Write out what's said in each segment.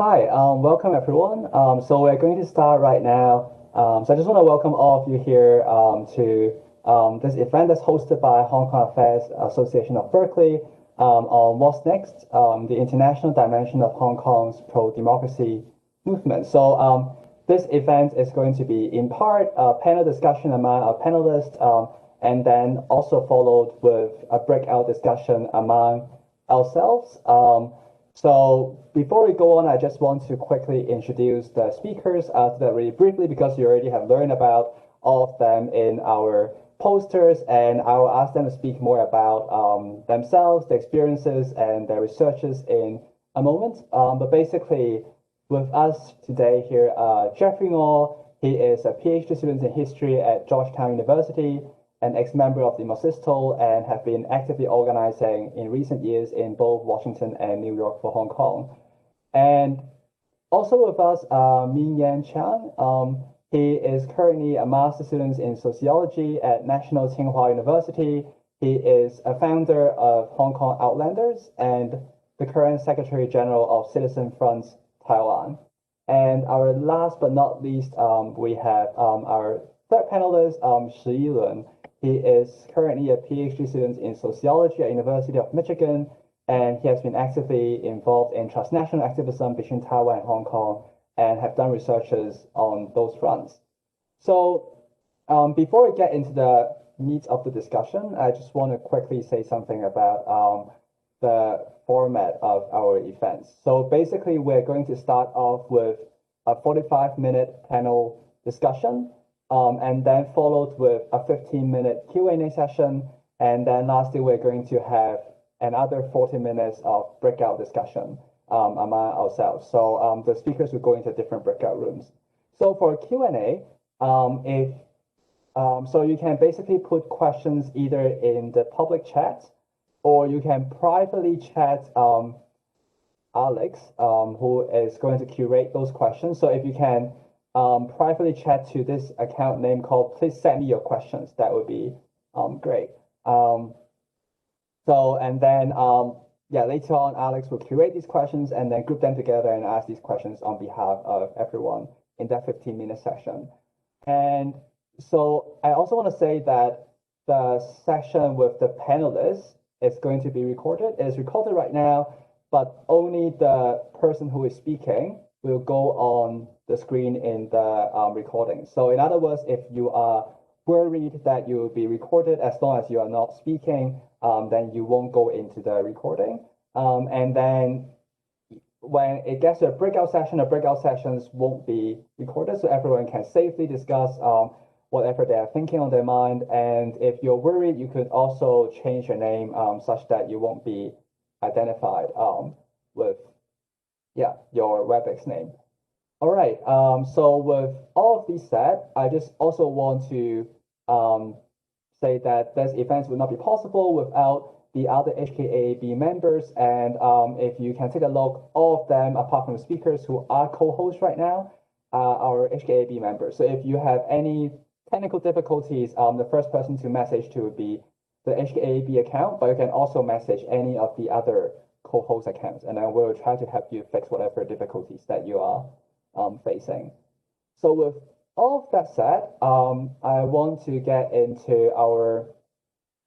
Hi, welcome everyone. So we're going to start right now. So I just want to welcome all of you here to this event that's hosted by Hong Kong Affairs Association of Berkeley on What's Next, the international dimension of Hong Kong's pro-democracy movement. So this event is going to be in part a panel discussion among our panelists, and then also followed with a breakout discussion among ourselves. So before we go on, I just want to quickly introduce the speakers really briefly because you already have learned about all of them in our posters, and I will ask them to speak more about themselves, their experiences, and their researches in a moment. But basically, with us today here, Jeffrey Ngor, he is a PhD student in history at Georgetown University, an ex-member of the Mosistol, and have been actively organizing in recent years in both Washington and New York for Hong Kong. And also with us, Min Yan Chiang. He is currently a master's student in sociology at National Tsinghua University. He is a founder of Hong Kong Outlanders and the current Secretary General of Citizen Fronts Taiwan. And our last but not least, we have our third panelist, I-Lun Shih. He is currently a PhD student in sociology at University of Michigan, and he has been actively involved in transnational activism between Taiwan and Hong Kong and have done researches on those fronts. So before we get into the meat of the discussion, I just want to quickly say something about the format of our events. So basically, we're going to start off with a 45-minute panel discussion, and then followed with a 15-minute Q&A session. And then lastly, we're going to have another 40 minutes of breakout discussion among ourselves. So the speakers will go into different breakout rooms. So for Q&A, so you can basically put questions either in the public chat, or you can privately chat Alex, who is going to curate those questions. So if you can privately chat to this account name called "Please send me your questions," that would be great. And then yeah, later on, Alex will curate these questions and then group them together and ask these questions on behalf of everyone in that 15-minute session. And so I also want to say that the session with the panelists is going to be recorded. It is recorded right now, but only the person who is speaking will go on the screen in the recording. So in other words, if you are worried that you will be recorded as long as you are not speaking, then you won't go into the recording. And then when it gets to a breakout session, the breakout sessions won't be recorded, so everyone can safely discuss whatever they are thinking on their mind. And if you're worried, you could also change your name such that you won't be identified with your WebEx name. All right, so with all of these said, I just also want to say that this event would not be possible without the other HKAAB members. And if you can take a look, all of them, apart from the speakers who are co-hosts right now, are HKAAB members. So if you have any technical difficulties, the first person to message to would be the HKAAB account, but you can also message any of the other co-host accounts, and then we'll try to help you fix whatever difficulties that you are facing. So with all of that said, I want to get into our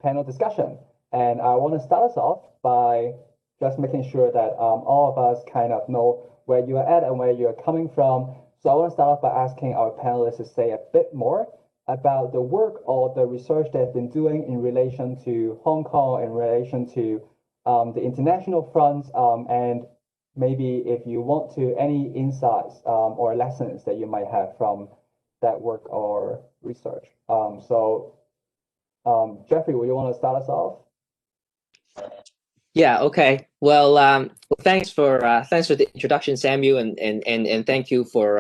panel discussion. And I want to start us off by just making sure that all of us kind of know where you are at and where you're coming from. So I want to start off by asking our panelists to say a bit more about the work or the research they've been doing in relation to Hong Kong, in relation to the international front, and maybe if you want to, any insights or lessons that you might have from that work or research. Jeffrey, would you want to start us off? Yeah. Okay. Well, thanks for the introduction, Samuel, and thank you for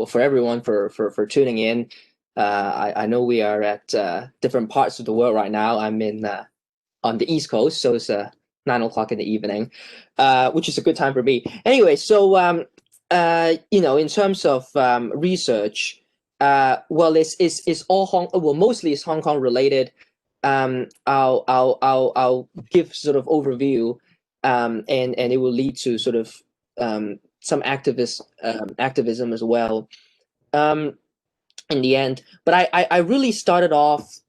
for everyone for tuning in. I know we are at different parts of the world right now. I'm in on the East Coast, so it's 9 o'clock in the evening, which is a good time for me. Anyway, so in terms of research, well, it's all mostly it's Hong Kong related. I'll give sort of overview, and it will lead to sort of some activism as well. In the end, but I really started off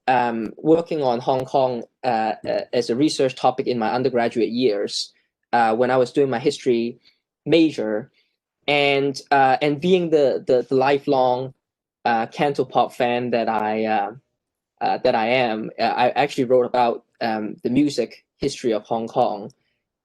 working on Hong Kong as a research topic in my undergraduate years when I was doing my history major, and being the lifelong Cantopop fan that I am, I actually wrote about the music history of Hong Kong,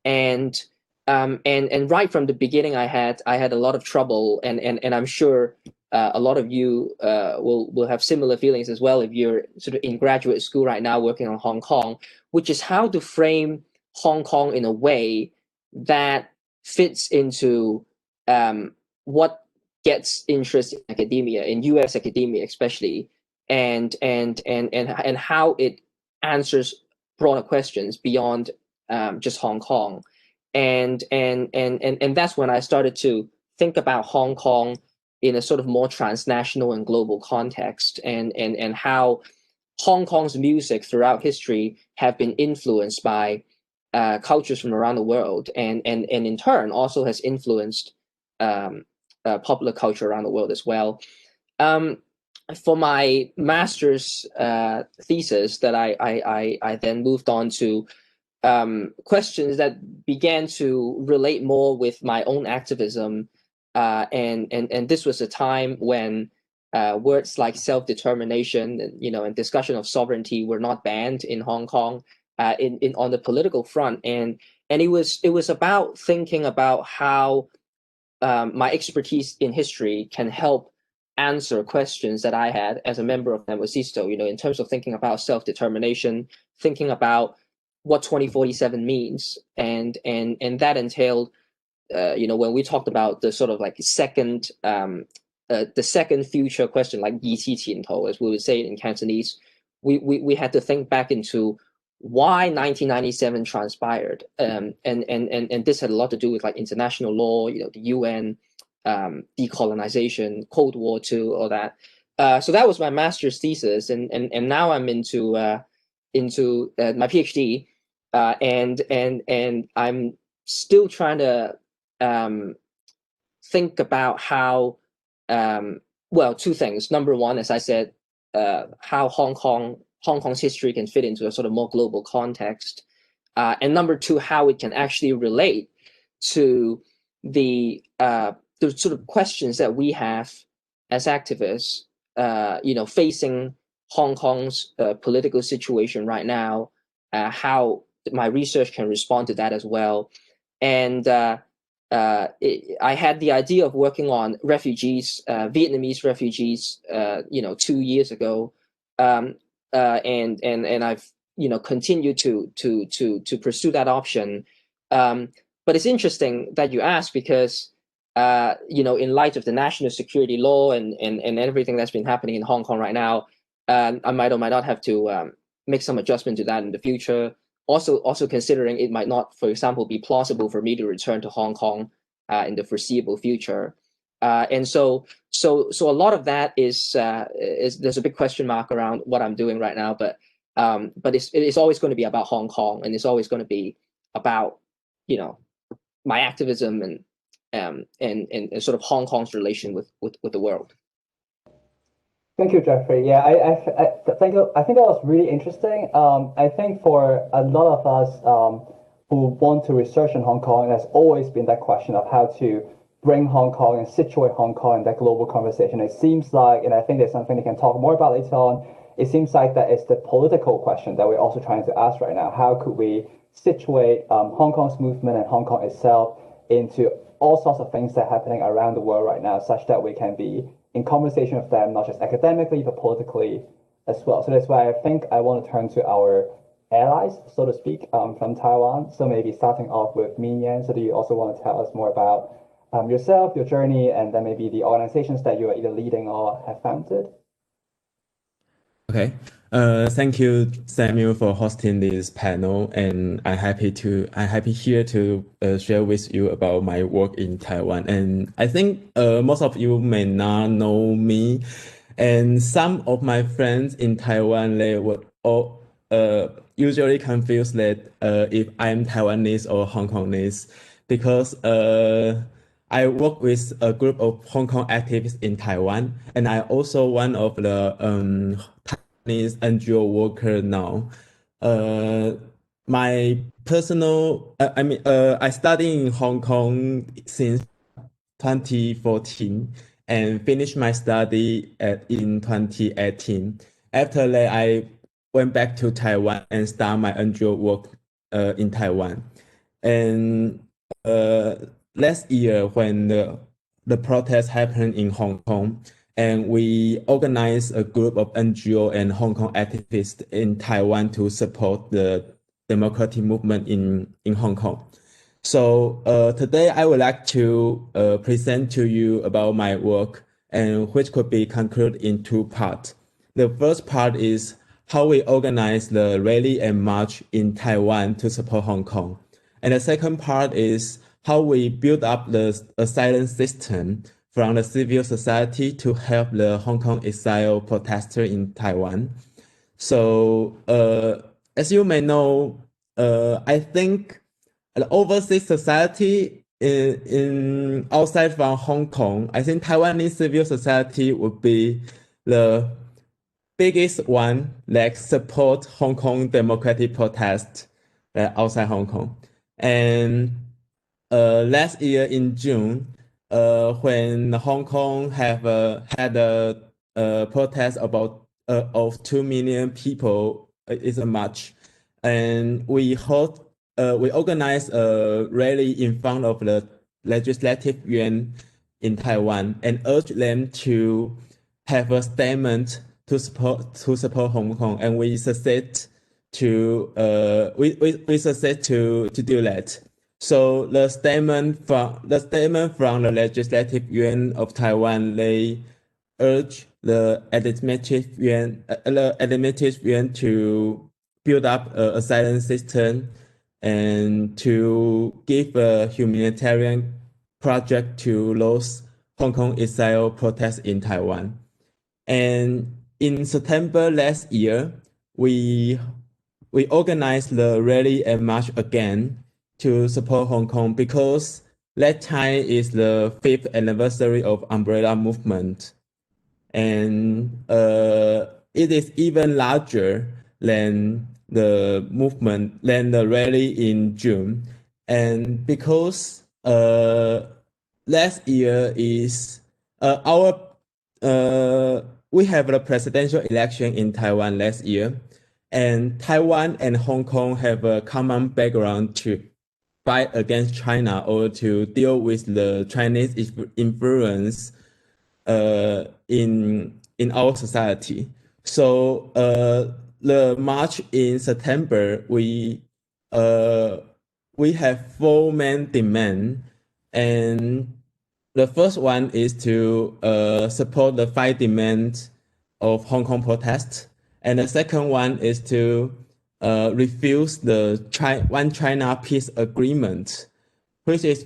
and right from the beginning, I had a lot of trouble, and I'm sure a lot of you will have similar feelings as well if you're sort of in graduate school right now working on Hong Kong, which is how to frame Hong Kong in a way that fits into what gets interest in academia, in U.S. academia especially, and how it answers broader questions beyond just Hong Kong. And that's when I started to think about Hong Kong in a sort of more transnational and global context, and how Hong Kong's music throughout history have been influenced by cultures from around the world, and in turn also has influenced popular culture around the world as well. For my master's thesis that I then moved on to questions that began to relate more with my own activism, and this was a time when words like self-determination and discussion of sovereignty were not banned in Hong Kong in on the political front, and it was about thinking about how my expertise in history can help answer questions that I had as a member of Namosisto, in terms of thinking about self-determination, thinking about what 2047 means, and that entailed, when we talked about the sort of like the second future question, like 二期前途, as we would say it in Cantonese, we had to think back into why 1997 transpired, and this had a lot to do with like international law, the UN, decolonization, Cold War II, all that. So that was my master's thesis, and now I'm into my PhD, and I'm still trying to think about how, well, two things. Number one, as I said, how Hong Kong's history can fit into a sort of more global context, and number two, how it can actually relate to the sort of questions that we have as activists, facing Hong Kong's political situation right now, how my research can respond to that as well. And I had the idea of working on refugees, Vietnamese refugees, 2 years ago, and I've continued to pursue that option. But it's interesting that you ask, because in light of the national security law and everything that's been happening in Hong Kong right now, I might or might not have to make some adjustment to that in the future. Also considering it might not, for example, be plausible for me to return to Hong Kong in the foreseeable future. And so a lot of that is there's a big question mark around what I'm doing right now, but it's always going to be about Hong Kong, and it's always going to be about my activism and sort of Hong Kong's relation with the world. Thank you, Jeffrey. Yeah, I think that was really interesting. I think for a lot of us who want to research in Hong Kong, there's always been that question of how to bring Hong Kong and situate Hong Kong in that global conversation. It seems like, and I think there's something we can talk more about later on, it seems like that is the political question that we're also trying to ask right now. How could we situate Hong Kong's movement and Hong Kong itself into all sorts of things that are happening around the world right now, such that we can be in conversation with them, not just academically, but politically as well. So that's why I think I want to turn to our allies, so to speak, from Taiwan. So maybe starting off with Min Yan. So do you also want to tell us more about yourself, your journey, and then maybe the organizations that you are either leading or have founded? Okay. Thank you, Samuel, for hosting this panel, and I'm happy here to share with you about my work in Taiwan. And I think most of you may not know me, and some of my friends in Taiwan, they would all usually confuse that if I'm Taiwanese or Hong Kongese, because I work with a group of Hong Kong activists in Taiwan, and I also one of the Taiwanese NGO worker now. My personal, I study in Hong Kong since 2014 and finished my study in 2018. After that, I went back to Taiwan and started my NGO work in Taiwan. And last year, when the protest happened in Hong Kong, and we organized a group of NGO and Hong Kong activists in Taiwan to support the democratic movement in Hong Kong. So today I would like to present to you about my work, and which could be concluded in two parts. The first part is how we organize the rally and march in Taiwan to support Hong Kong. And the second part is how we build up the asylum system from the civil society to help the Hong Kong exile protesters in Taiwan. So as you may know, I think the overseas society in outside from Hong Kong, I think Taiwanese civil society would be the biggest one that support Hong Kong democratic protest outside Hong Kong. And last year in June, when Hong Kong have had a protest about of 2 million people, is a march, and we organized a rally in front of the Legislative Yuan in Taiwan and urged them to have a statement to support Hong Kong, and we succeed to do that. So the statement from the Legislative Yuan of Taiwan, they urge the administrative yuan to build up an asylum system and to give a humanitarian project to those Hong Kong exile protests in Taiwan. And in September last year, we organized the rally and march again to support Hong Kong because that time is the 5th anniversary of Umbrella Movement. And it is even larger than the movement, than the rally in June. And because last year is we have the presidential election in Taiwan last year, and Taiwan and Hong Kong have a common background to fight against China or to deal with the Chinese influence in our society. So the march in September, we have 4 main demands, and the first one is to support the 5 demands of Hong Kong protests, and the second one is to refuse the One China peace agreement, which is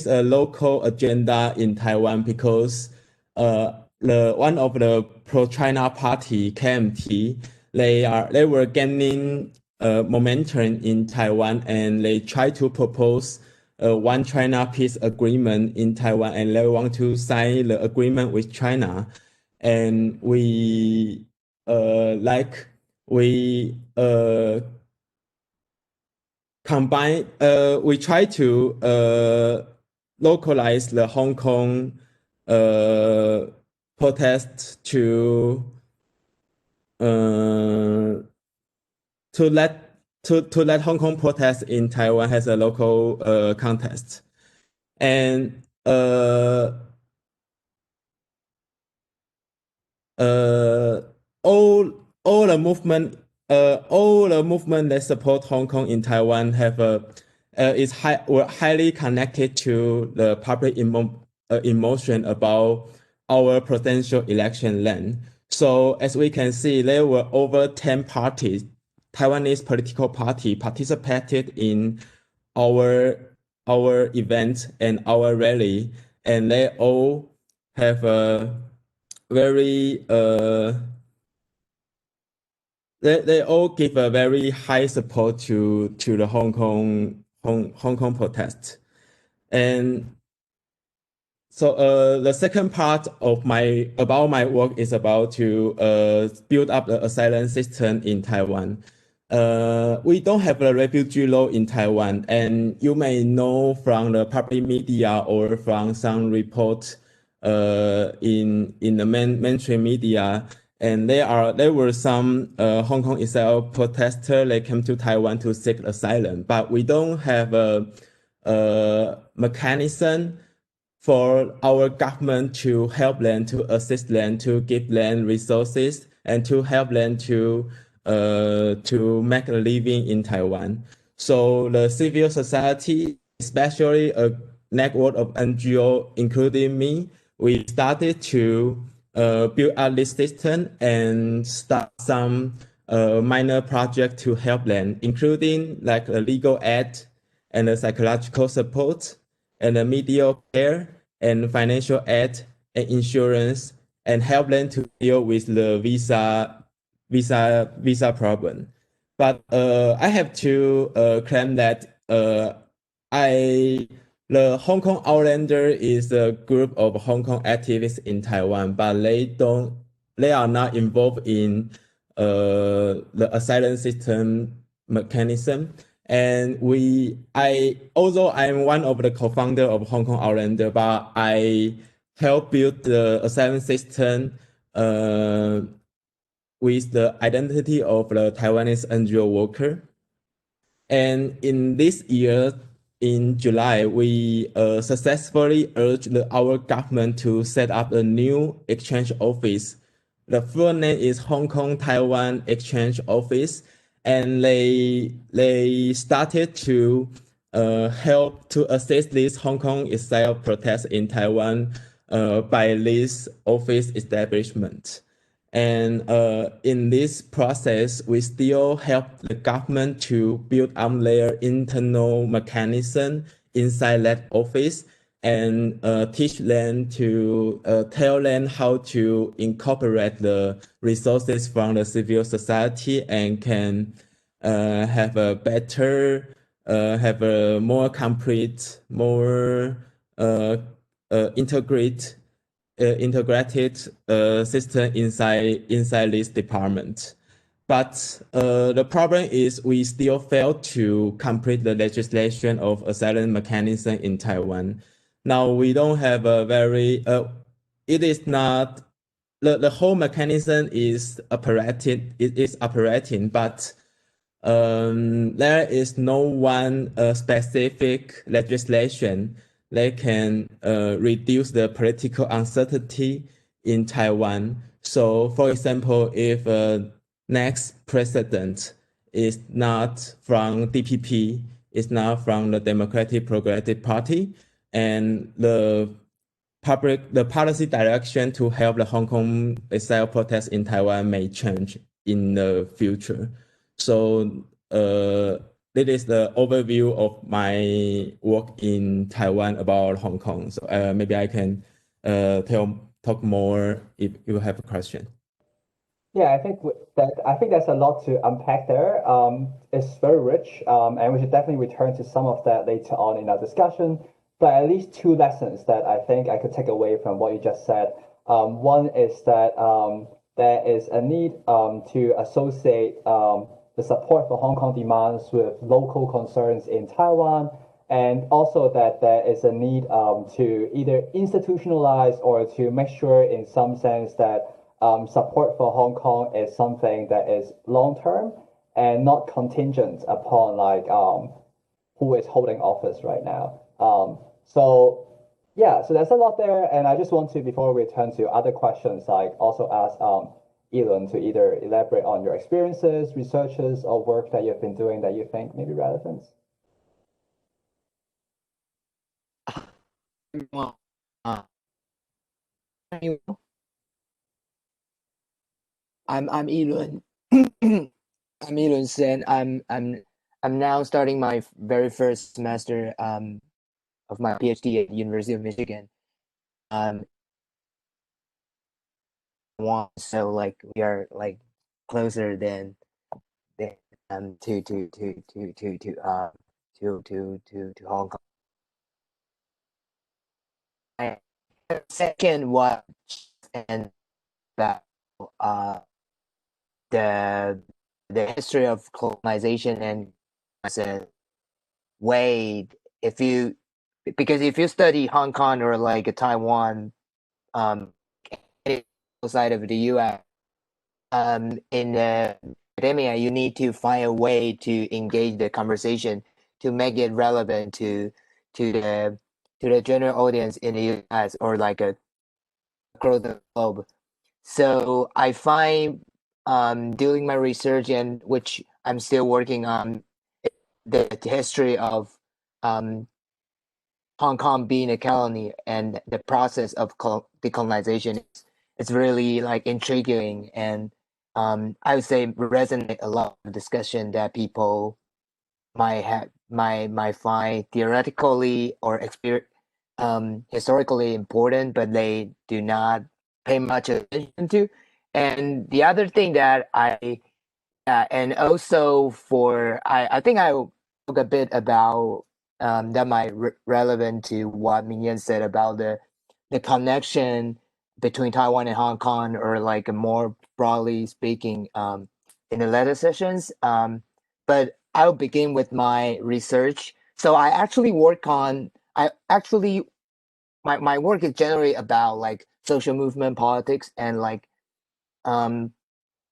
a local agenda in Taiwan because one of the pro-China party, KMT, they were gaining momentum in Taiwan, and they try to propose One China peace agreement in Taiwan, and they want to sign the agreement with China. And we try to localize the Hong Kong protest to let Hong Kong protest in Taiwan has a local contest. And all the movement that support Hong Kong in Taiwan have were highly connected to the public emotion about our potential election land. So as we can see, there were over 10 parties, Taiwanese political party participated in our event and our rally, and they all have a very they all give a very high support to the Hong Kong protest. And the second part of my work is about to build up the asylum system in Taiwan. We don't have a refugee law in Taiwan, and you may know from the public media or from some reports in the mainstream media, and there were some Hong Kong itself protesters. They came to Taiwan to seek asylum, but we don't have a mechanism for our government to help them, to assist them, to give them resources, and to help them to make a living in Taiwan. So the civil society, especially a network of NGO, including me, we started to build up this system and start some minor project to help them, including like a legal aid and a psychological support and a media care and financial aid and insurance, and help them to deal with the visa problem. But I have to claim that the Hong Kong Outlander is a group of Hong Kong activists in Taiwan, but they are not involved in the asylum system mechanism. And although I'm one of the co-founder of Hong Kong Outlander, but I helped build the asylum system with the identity of the Taiwanese NGO worker. And in this year, in July, we successfully urged our government to set up a new exchange office. The full name is Hong Kong Taiwan Exchange Office, and they started to help to assist this Hong Kong itself protest in Taiwan by this office establishment. And in this process, we still help the government to build up their internal mechanism inside that office and teach them to tell them how to incorporate the resources from the civil society and can have a better, have a more complete, more integrated system inside this department. But the problem is we still fail to complete the legislation of asylum mechanism in Taiwan. Now we don't have a very, it is not, the whole mechanism is operating, but there is no one specific legislation that can reduce the political uncertainty in Taiwan. So, for example, if next president is not from DPP, is not from the Democratic Progressive Party, and the policy direction to help the Hong Kong exile protests in Taiwan may change in the future. So this is the overview of my work in Taiwan about Hong Kong. So maybe I can talk more if you have a question. Yeah, I think there's a lot to unpack there. It's very rich, and we should definitely return to some of that later on in our discussion. But at least two lessons that I think I could take away from what you just said. One is that there is a need to associate the support for Hong Kong demands with local concerns in Taiwan, and also that there is a need to either institutionalize or to make sure in some sense that support for Hong Kong is something that is long-term and not contingent upon like who is holding office right now. So there's a lot there, and I just want to, before we turn to other questions, like also ask I-Lun to either elaborate on your experiences, researches, or work that you've been doing that you think may be relevant. Well, I'm I-Lun. I'm I-Lun Shih. I'm now starting my very first semester of my PhD at the University of Michigan. So like we are like closer than to Hong Kong. second was and about the history of colonization and as a way because if you study Hong Kong or like Taiwan outside of the US in academia, you need to find a way to engage the conversation to make it relevant to the general audience in the US or like across the globe. So I find doing my research and which I'm still working on the history of Hong Kong being a colony and the process of decolonization is really like intriguing and I would say resonate a lot of discussion that people might find theoretically or historically important, but they do not pay much attention to. And the other thing that and also I think I will talk a bit about that might relevant to what Minion said about the connection between Taiwan and Hong Kong, or like more broadly speaking, in the later sessions. But I'll begin with my research. So I actually my work is generally about like social movement politics and like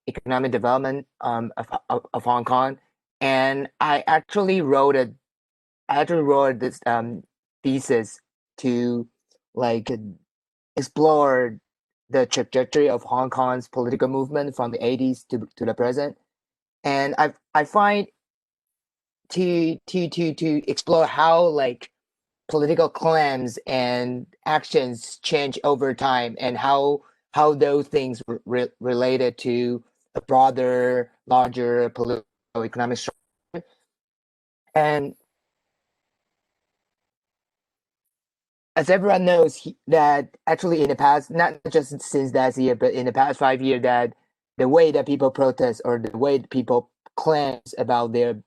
economic development of Hong Kong. And I actually wrote this thesis to like explore the trajectory of Hong Kong's political movement from the 80s to the present. And I find to explore how like political claims and actions change over time and how those things related to a broader, larger political economic structure. And as everyone knows, that actually in the past, not just since that year, but in the past 5 years, that the way that people protest or the way people claims about their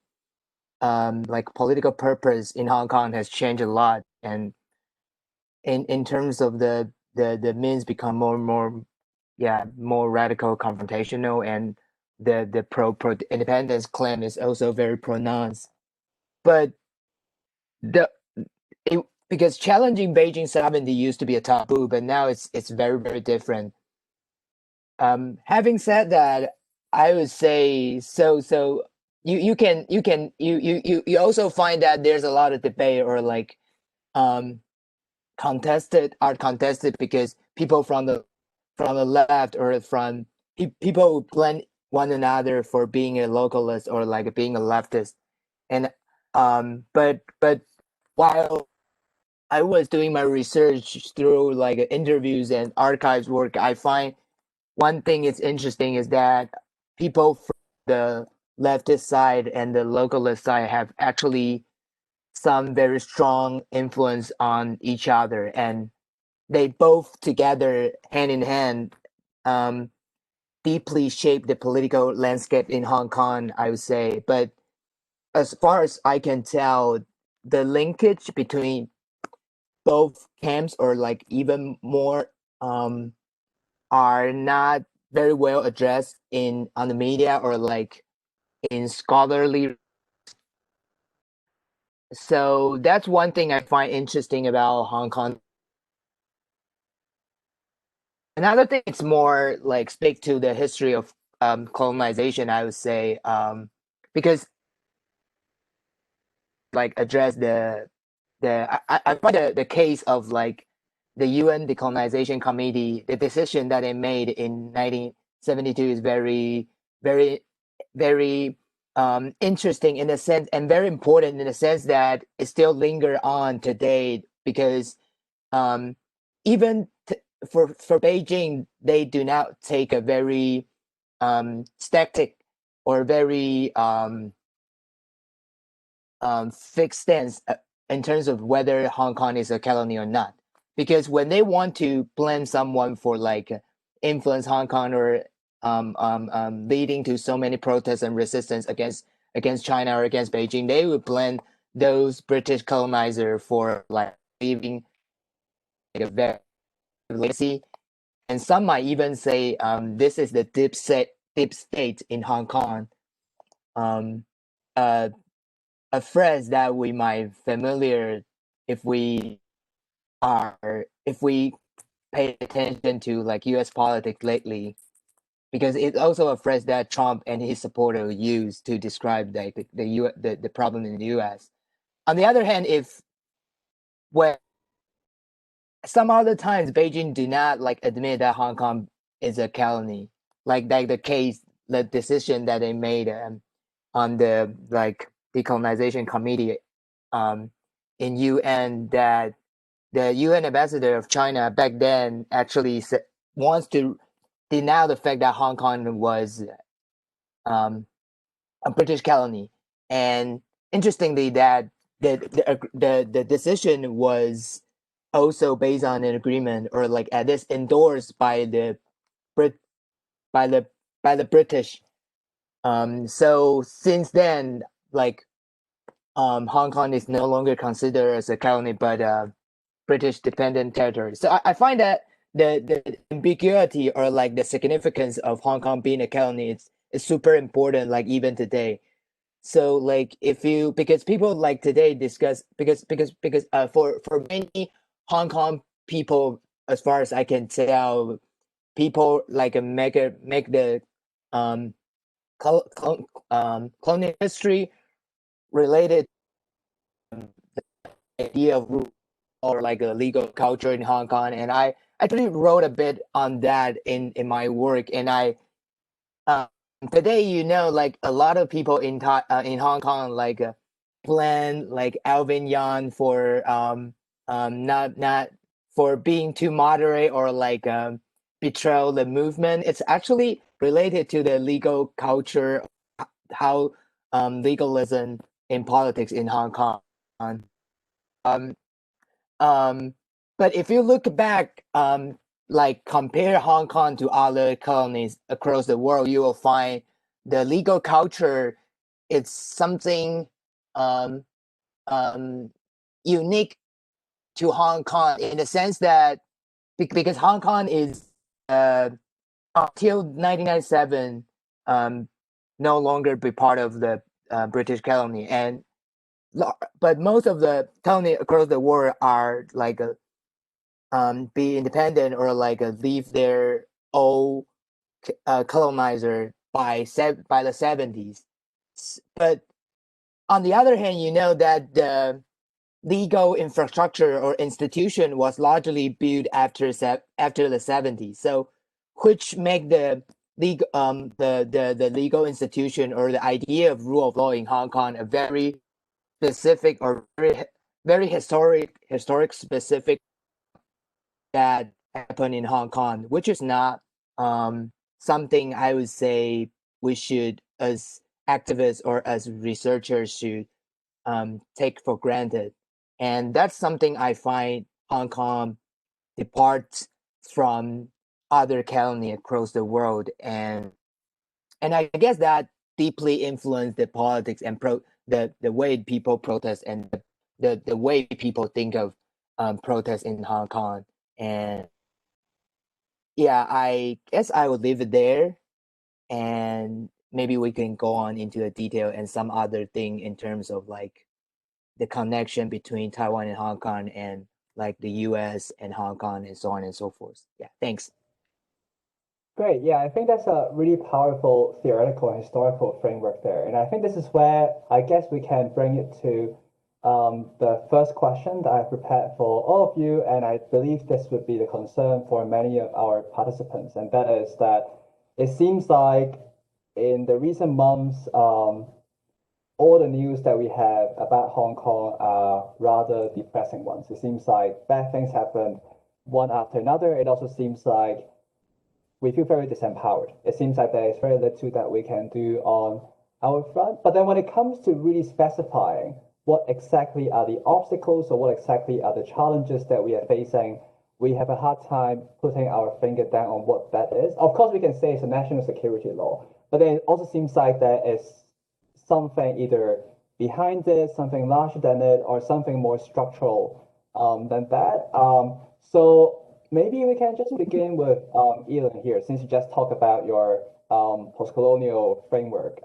like political purpose in Hong Kong has changed a lot. And in terms of the means become more and more, yeah, more radical, confrontational, and the pro independence claim is also very pronounced. But the because challenging Beijing sovereignty used to be a taboo, but now it's very very different. Having said that, I would say so. You also find that there's a lot of debate or like um contested because people from the left or from people who blame one another for being a localist or like being a leftist. And but while I was doing my research through like interviews and archives work, I find one thing is interesting is that people from the leftist side and the localist side have actually some very strong influence on each other, and they both together, hand in hand, um, deeply shape the political landscape in Hong Kong, I would say. But as far as I can tell, the linkage between both camps, or like even more, are not very well addressed in on the media or like in scholarly. So that's one thing I find interesting about Hong Kong. Another thing, it's more like speak to the history of colonization, I would say, because like address I find the case of like the UN Decolonization Committee, the decision that they made in 1972 is very, very, very interesting in a sense, and very important in the sense that it still linger on today because even for Beijing, they do not take a very static or very fixed stance in terms of whether Hong Kong is a colony or not. Because when they want to blame someone for like influence Hong Kong or leading to so many protests and resistance against China or against Beijing, they would blame those British colonizer for like leaving like a very legacy, and some might even say this is the deep state in Hong Kong. A phrase that we might familiar if we pay attention to like U.S. politics lately, because it's also a phrase that Trump and his supporters use to describe like the problem in the U.S. On the other hand, when some other times Beijing do not like admit that Hong Kong is a colony, like the decision that they made on the like decolonization committee in UN, that the UN ambassador of China back then actually wants to deny the fact that Hong Kong was a British colony. And interestingly, that the decision was also based on an agreement, or like at least endorsed by the by the British. So since then, like Hong Kong is no longer considered as a colony, but British dependent territory. So I find that the ambiguity, or like the significance of Hong Kong being a colony is super important, like even today. So like if you, because people like today discuss, because for many Hong Kong people, as far as I can tell, people like make the colonial history related to the idea of rule, or like a legal culture in Hong Kong. And I actually wrote a bit on that in my work. And today, like a lot of people in Hong Kong, like blame like Alvin Yan for not for being too moderate, or like betrayal the movement. It's actually related to the legal culture, how legalism in politics in Hong Kong. Um, but if you look back, like compare Hong Kong to other colonies across the world, you will find the legal culture, it's something um, unique to Hong Kong, in the sense that because Hong Kong is until 1997 no longer be part of the British colony, and but most of the colony across the world are like be independent, or like leave their old colonizer by the 70s. But on the other hand, that the legal infrastructure or institution was largely built after the 70s. So which make the the legal institution, or the idea of rule of law in Hong Kong, a very specific, or very historic specific that happened in Hong Kong, which is not something I would say we should, as activists or as researchers, should take for granted. And that's something I find Hong Kong departs from other colonies across the world. And I guess that deeply influenced the politics and the way people protest, and the way people think of protest in Hong Kong. And yeah, I guess I would leave it there, and maybe we can go on into the detail and some other thing in terms of like the connection between Taiwan and Hong Kong, and like the US and Hong Kong, and so on and so forth. Yeah, thanks. Great. Yeah, I think that's a really powerful theoretical and historical framework there. And I think this is where I guess we can bring it to the first question that I prepared for all of you. And I believe this would be the concern for many of our participants. And that is that it seems like in the recent months, all the news that we have about Hong Kong are rather depressing ones. It seems like bad things happen one after another. It also seems like we feel very disempowered. It seems like there is very little that we can do on our front. But then when it comes to really specifying what exactly are the obstacles, or what exactly are the challenges that we are facing, we have a hard time putting our finger down on what that is. Of course, we can say it's a national security law, but then it also seems like there is something either behind it, something larger than it, or something more structural than that. So maybe we can just begin with I-Lun here, since you just talked about your post-colonial framework.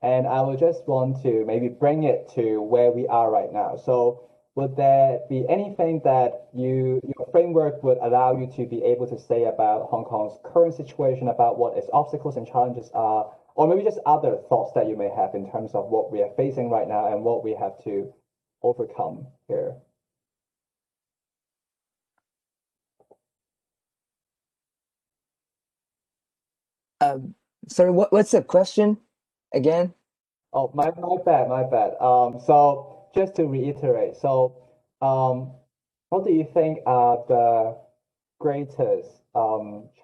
And I would just want to maybe bring it to where we are right now. So would there be anything that your framework would allow you to be able to say about Hong Kong's current situation, about what its obstacles and challenges are, or maybe just other thoughts that you may have in terms of what we are facing right now and what we have to overcome here? Sorry, what's the question again? Oh, my bad. So just to reiterate, so what do you think are the greatest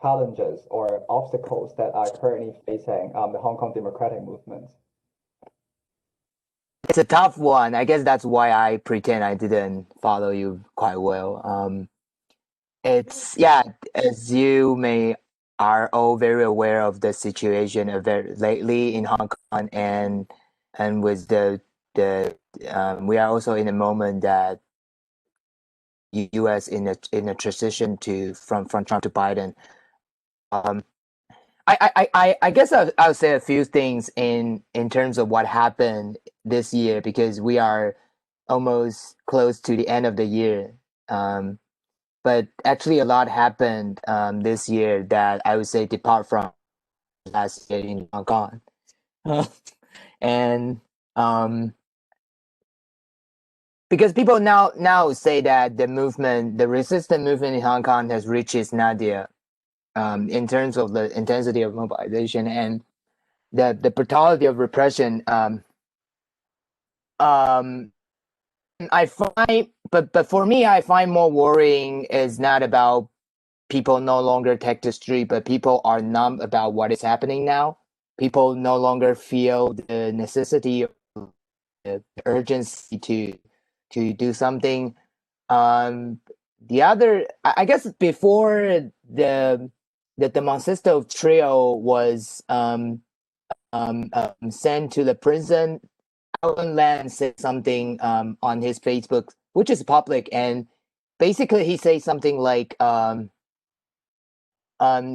challenges or obstacles that are currently facing the Hong Kong democratic movement? It's a tough one. I guess that's why I pretend I didn't follow you quite well. It's yeah, as you may are all very aware of the situation of very lately in Hong Kong, and with the we are also in a moment that U.S. in a transition to from Trump to Biden. Um, I guess I'll say a few things in terms of what happened this year, because we are almost close to the end of the year. But actually, a lot happened this year that I would say depart from last year in Hong Kong, and because people now say that the resistance movement in Hong Kong has reached its nadir, in terms of the intensity of mobilization and the brutality of repression. I find, but for me, I find more worrying is not about people no longer take the street, but people are numb about what is happening now. People no longer feel the necessity, the urgency to do something. The other, I guess, before the Monsisto trio was sent to the prison, Outlanders said something on his Facebook, which is public, and basically he said something like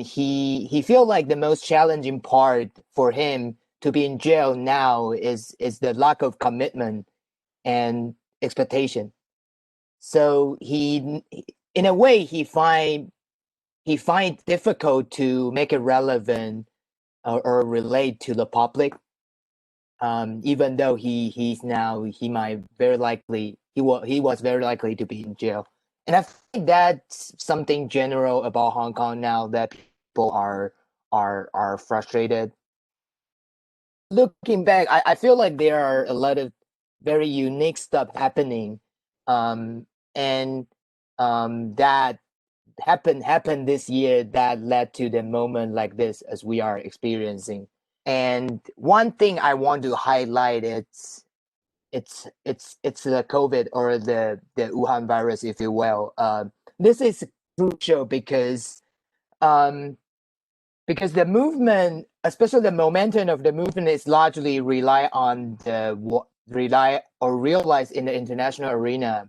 he feel like the most challenging part for him to be in jail now is the lack of commitment and expectation. So he, in a way, he find difficult to make it relevant or relate to the public. Even though he was very likely to be in jail. And I think that's something general about Hong Kong now, that people are frustrated. Looking back, I feel like there are a lot of very unique stuff happening, and that happened this year that led to the moment like this as we are experiencing. And one thing I want to highlight, it's the COVID, or the Wuhan virus, if you will. This is crucial because the movement, especially the momentum of the movement, is largely realized in the international arena.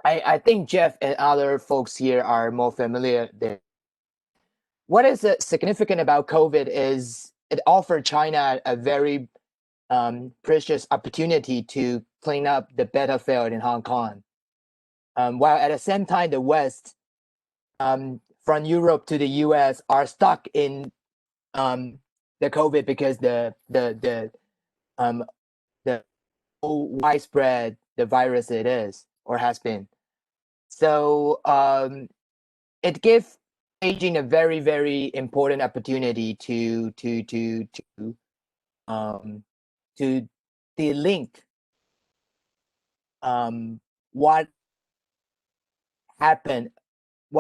I think Jeff and other folks here are more familiar there. What is significant about COVID is it offered China a very precious opportunity to clean up the battlefield in Hong Kong, while at the same time the West, from Europe to the US, are stuck in the COVID, because the widespread the virus it is or has been. So it gives Beijing a very, very important opportunity to delink what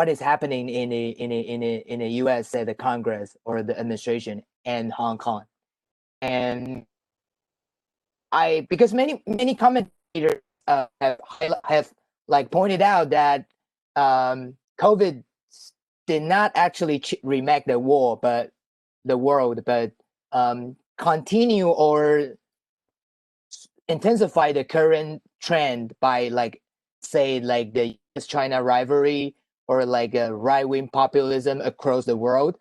is happening in the US, say the Congress or the administration, and Hong Kong. And because many commentators have like pointed out that COVID did not actually remake the war, but the world, but continue or intensify the current trend by, like, say, like the U.S.-China rivalry or like a right-wing populism across the world.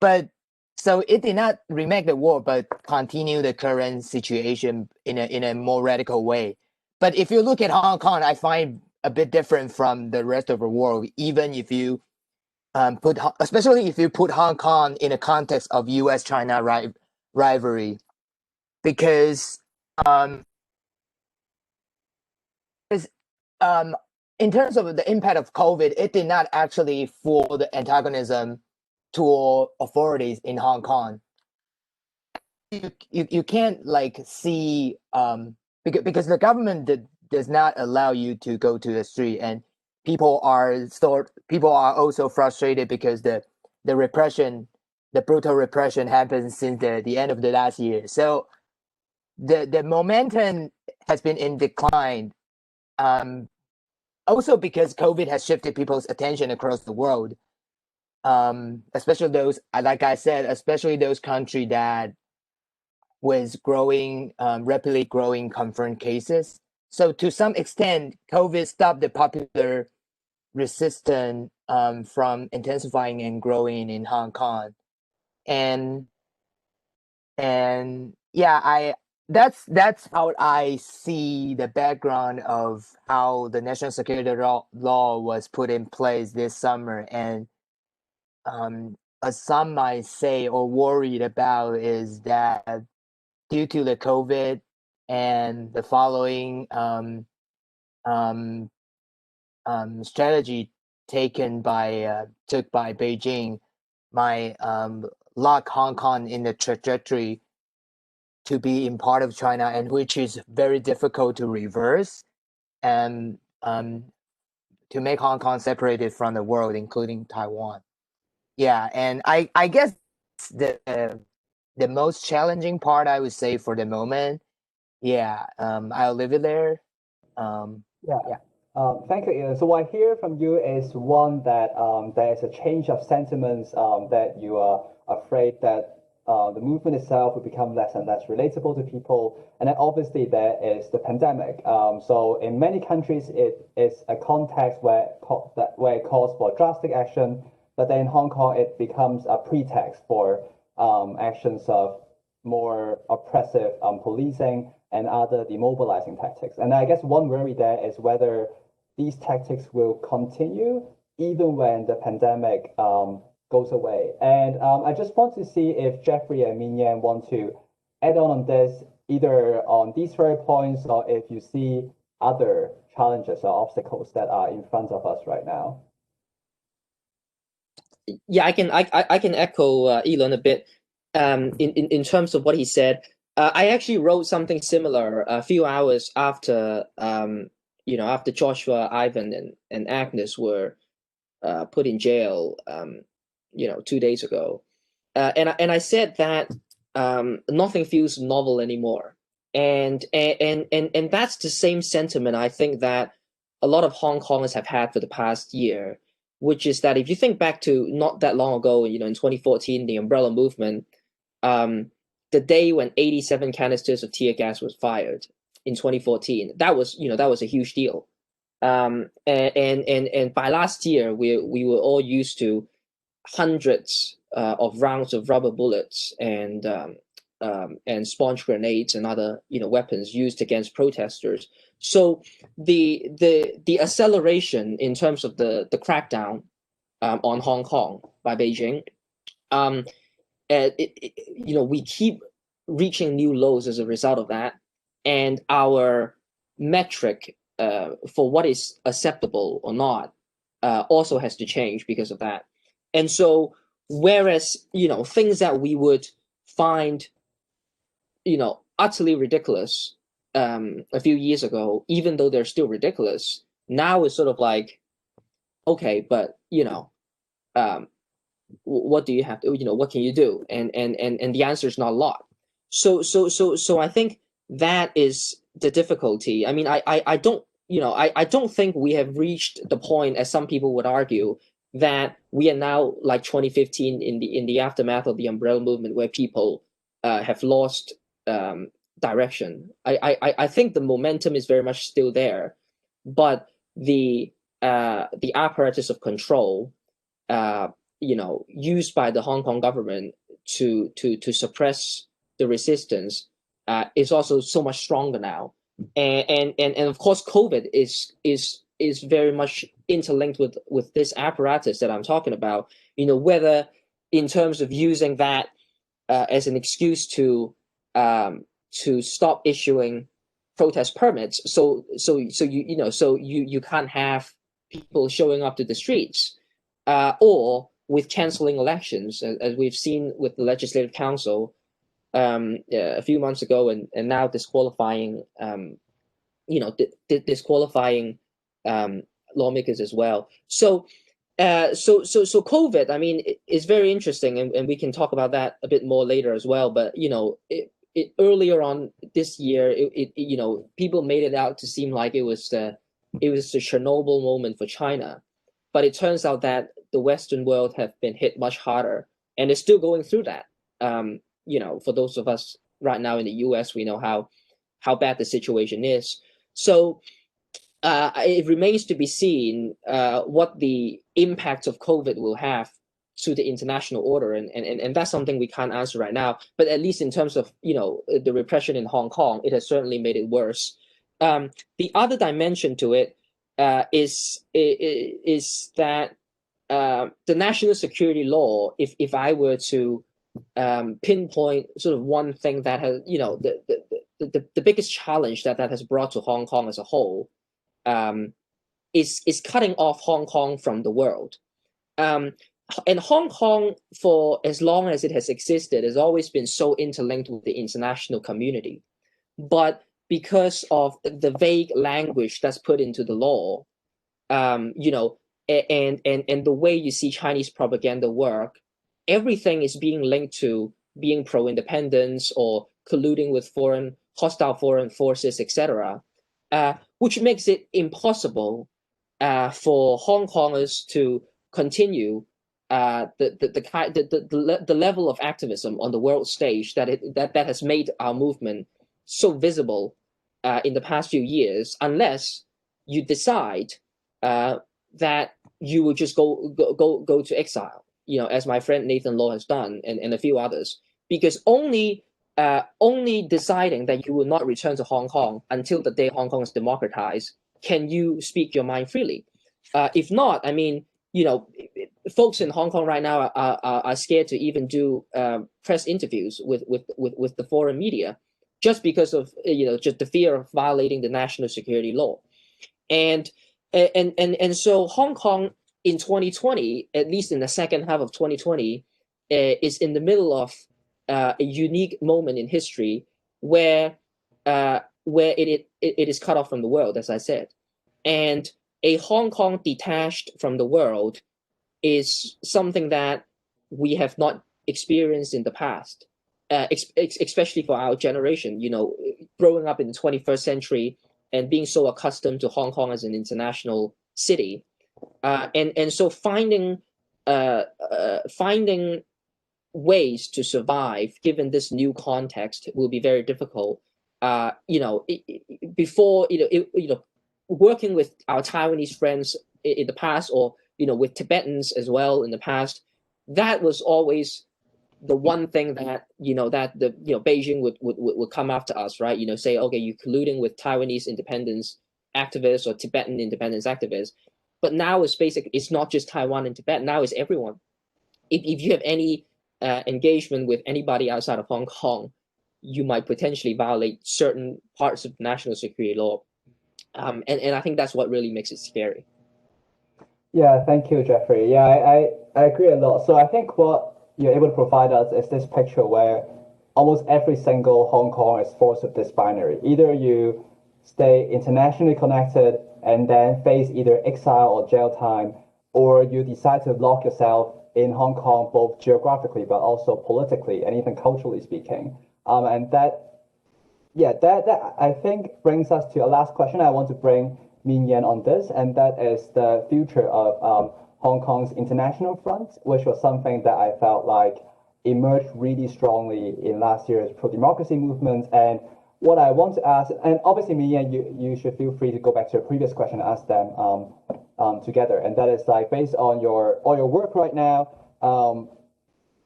But so it did not remake the war, but continue the current situation in a more radical way. But if you look at Hong Kong, I find a bit different from the rest of the world, even if you especially if you put Hong Kong in a context of U.S.-China rivalry, because um, is, in terms of the impact of COVID, it did not actually fuel the antagonism to authorities in Hong Kong. You can't like see because the government does not allow you to go to the street, and people are also frustrated because the repression, the brutal repression happened since the end of the last year. So the momentum has been in decline. Also because COVID has shifted people's attention across the world, especially those, like I said, especially those countries that was growing, rapidly growing confirmed cases. So to some extent, COVID stopped the popular resistance from intensifying and growing in Hong Kong. And yeah, that's how I see the background of how the national security law was put in place this summer. And as some might say or worried about is that due to the COVID and the following strategy took by Beijing, might lock Hong Kong in the trajectory to be in part of China, and which is very difficult to reverse, and to make Hong Kong separated from the world, including Taiwan. Yeah, and I guess the most challenging part, I would say, for the moment. Yeah, I'll leave it there. Yeah. Yeah. Thank you, Ian. So what I hear from you is one that there is a change of sentiments, that you are afraid that the movement itself will become less and less relatable to people. And then obviously there is the pandemic. So in many countries, it is a context where it calls for drastic action, but then in Hong Kong, it becomes a pretext for actions of more oppressive policing and other demobilizing tactics. And I guess one worry there is whether these tactics will continue even when the pandemic goes away. And I just want to see if Jeffrey and Minyan want to add on this, either on these very points or if you see other challenges or obstacles that are in front of us right now. Yeah, I can echo I-Lun a bit in terms of what he said. I actually wrote something similar a few hours after after Joshua, Ivan, and Agnes were put in jail 2 days ago, and I said that nothing feels novel anymore, and that's the same sentiment I think that a lot of Hong Kongers have had for the past year, which is that if you think back to not that long ago, in 2014, the Umbrella Movement, the day when 87 canisters of tear gas was fired in 2014, that was a huge deal. And by last year, we were all used to hundreds of rounds of rubber bullets and sponge grenades and other weapons used against protesters. So the acceleration in terms of the crackdown on Hong Kong by Beijing, we keep reaching new lows as a result of that, and our metric for what is acceptable or not also has to change because of that. And so, whereas things that we would find utterly ridiculous a few years ago, even though they're still ridiculous, now it's sort of like, okay, but what do you have to, what can you do? And the answer is not a lot. So I think that is the difficulty. I mean, I don't I don't think we have reached the point, as some people would argue, that we are now like 2015 in the aftermath of the Umbrella Movement, where people have lost direction. I think the momentum is very much still there, but the apparatus of control, used by the Hong Kong government to suppress the resistance is also so much stronger now, and of course COVID is very much interlinked with this apparatus that I'm talking about. Whether in terms of using that as an excuse to stop issuing protest permits, so you can't have people showing up to the streets, or with canceling elections, as we've seen with the Legislative Council a few months ago, and now disqualifying disqualifying lawmakers as well. So COVID, I mean, is very interesting, and we can talk about that a bit more later as well. But earlier on this year, people made it out to seem like it was the Chernobyl moment for China, but it turns out that the Western world have been hit much harder, and is still going through that. For those of us right now in the U.S., we know how bad the situation is. So it remains to be seen what the impact of COVID will have to the international order, and that's something we can't answer right now. But at least in terms of the repression in Hong Kong, it has certainly made it worse. The other dimension to it is that the national security law, if I were to pinpoint sort of one thing that has, the biggest challenge that has brought to Hong Kong as a whole, is cutting off Hong Kong from the world. And Hong Kong, for as long as it has existed, has always been so interlinked with the international community. But because of the vague language that's put into the law, and the way you see Chinese propaganda work, everything is being linked to being pro-independence or colluding with hostile foreign forces, etc., which makes it impossible for Hong Kongers to continue the level of activism on the world stage that has made our movement so visible in the past few years, unless you decide that you will just go to exile, as my friend Nathan Law has done, and a few others, because only deciding that you will not return to Hong Kong until the day Hong Kong is democratized can you speak your mind freely. If not, I mean, folks in Hong Kong right now are scared to even do press interviews with the foreign media, just because of just the fear of violating the national security law, and so Hong Kong in 2020, at least in the second half of 2020, is in the middle of a unique moment in history where it is cut off from the world, as I said, and a Hong Kong detached from the world is something that we have not experienced in the past, especially for our generation. Growing up in the 21st century and being so accustomed to Hong Kong as an international city, and so finding ways to survive given this new context will be very difficult. Before working with our Taiwanese friends in the past, or with Tibetans as well in the past, that was always the one thing that Beijing would come after us, right? Say, okay, you're colluding with Taiwanese independence activists or Tibetan independence activists. But now it's not just Taiwan and Tibet. Now it's everyone. If you have any engagement with anybody outside of Hong Kong, you might potentially violate certain parts of national security law. And I think that's what really makes it scary. Yeah, thank you, Jeffrey. Yeah, I agree a lot. So I think what you're able to provide us is this picture where almost every single Hong Kong is forced with this binary. Either you stay internationally connected and then face either exile or jail time, or you decide to lock yourself in Hong Kong, both geographically but also politically and even culturally speaking. And that I think brings us to a last question. I want to bring Min Yan on this, and that is the future of Hong Kong's international front, which was something that I felt like emerged really strongly in last year's pro-democracy movement. And what I want to ask, and obviously Mia, you should feel free to go back to your previous question and ask them together. And that is like based on all your work right now.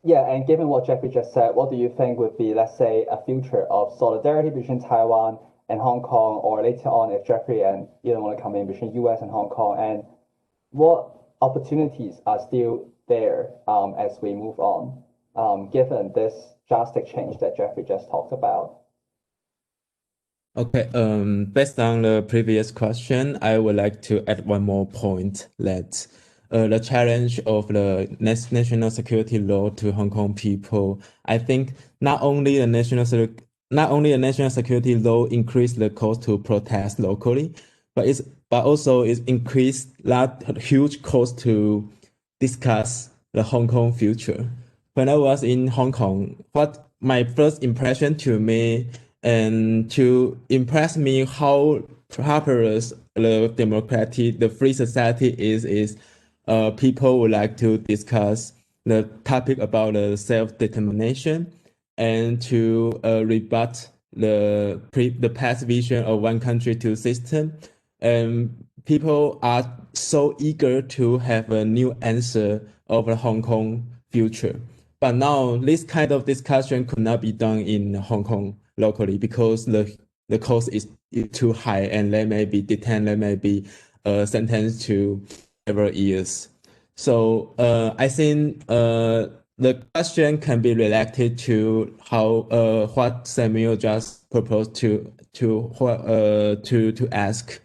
Yeah, and given what Jeffrey just said, what do you think would be, let's say, a future of solidarity between Taiwan and Hong Kong, or later on, if Jeffrey and you don't want to come in, between US and Hong Kong, and what opportunities are still there as we move on, given this drastic change that Jeffrey just talked about? Okay, based on the previous question, I would like to add one more point that the challenge of the national security law to Hong Kong people. I think not only the national security law increased the cost to protest locally, but also it's increased that huge cost to discuss the Hong Kong future. When I was in Hong Kong, what my first impression to me and to impress me how prosperous the democratic, the free society is people would like to discuss the topic about the self-determination and to rebut the past vision of one country, two system. And people are so eager to have a new answer of the Hong Kong future. But now this kind of discussion could not be done in Hong Kong locally because the cost is too high and they may be detained, they may be sentenced to several years. So I think the question can be related to how what Samuel just proposed to ask.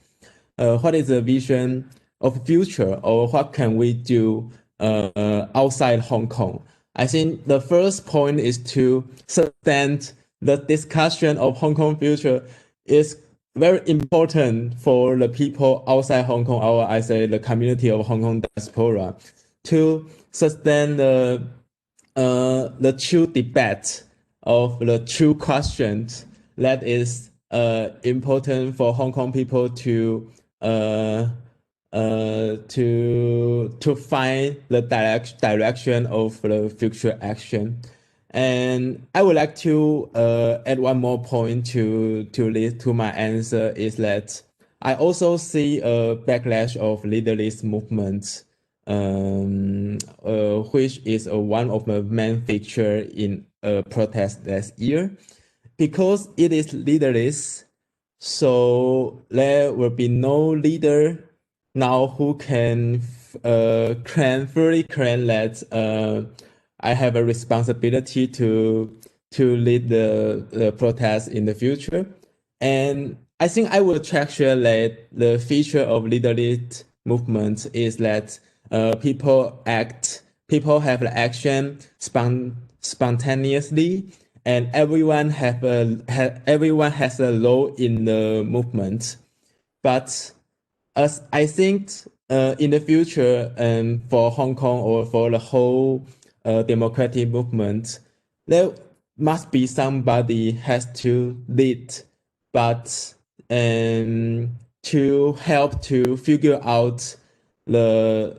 What is the vision of future, or what can we do outside Hong Kong? I think the first point is to sustain the discussion of Hong Kong future is very important for the people outside Hong Kong, or I say the community of Hong Kong diaspora, to sustain the true debate of the true questions that is important for Hong Kong people to find the direction of the future action. And I would like to add one more point to lead to my answer is that I also see a backlash of leaderless movements, which is one of the main feature in a protest last year, because it is leaderless. So there will be no leader now who can fully claim that I have a responsibility to lead the protest in the future. And I think I will treasure that the feature of leaderless movement is that people have the action spontaneously, and everyone has a role in the movement. But as I think in the future, for Hong Kong or for the whole democratic movement, there must be somebody has to lead, but to help to figure out the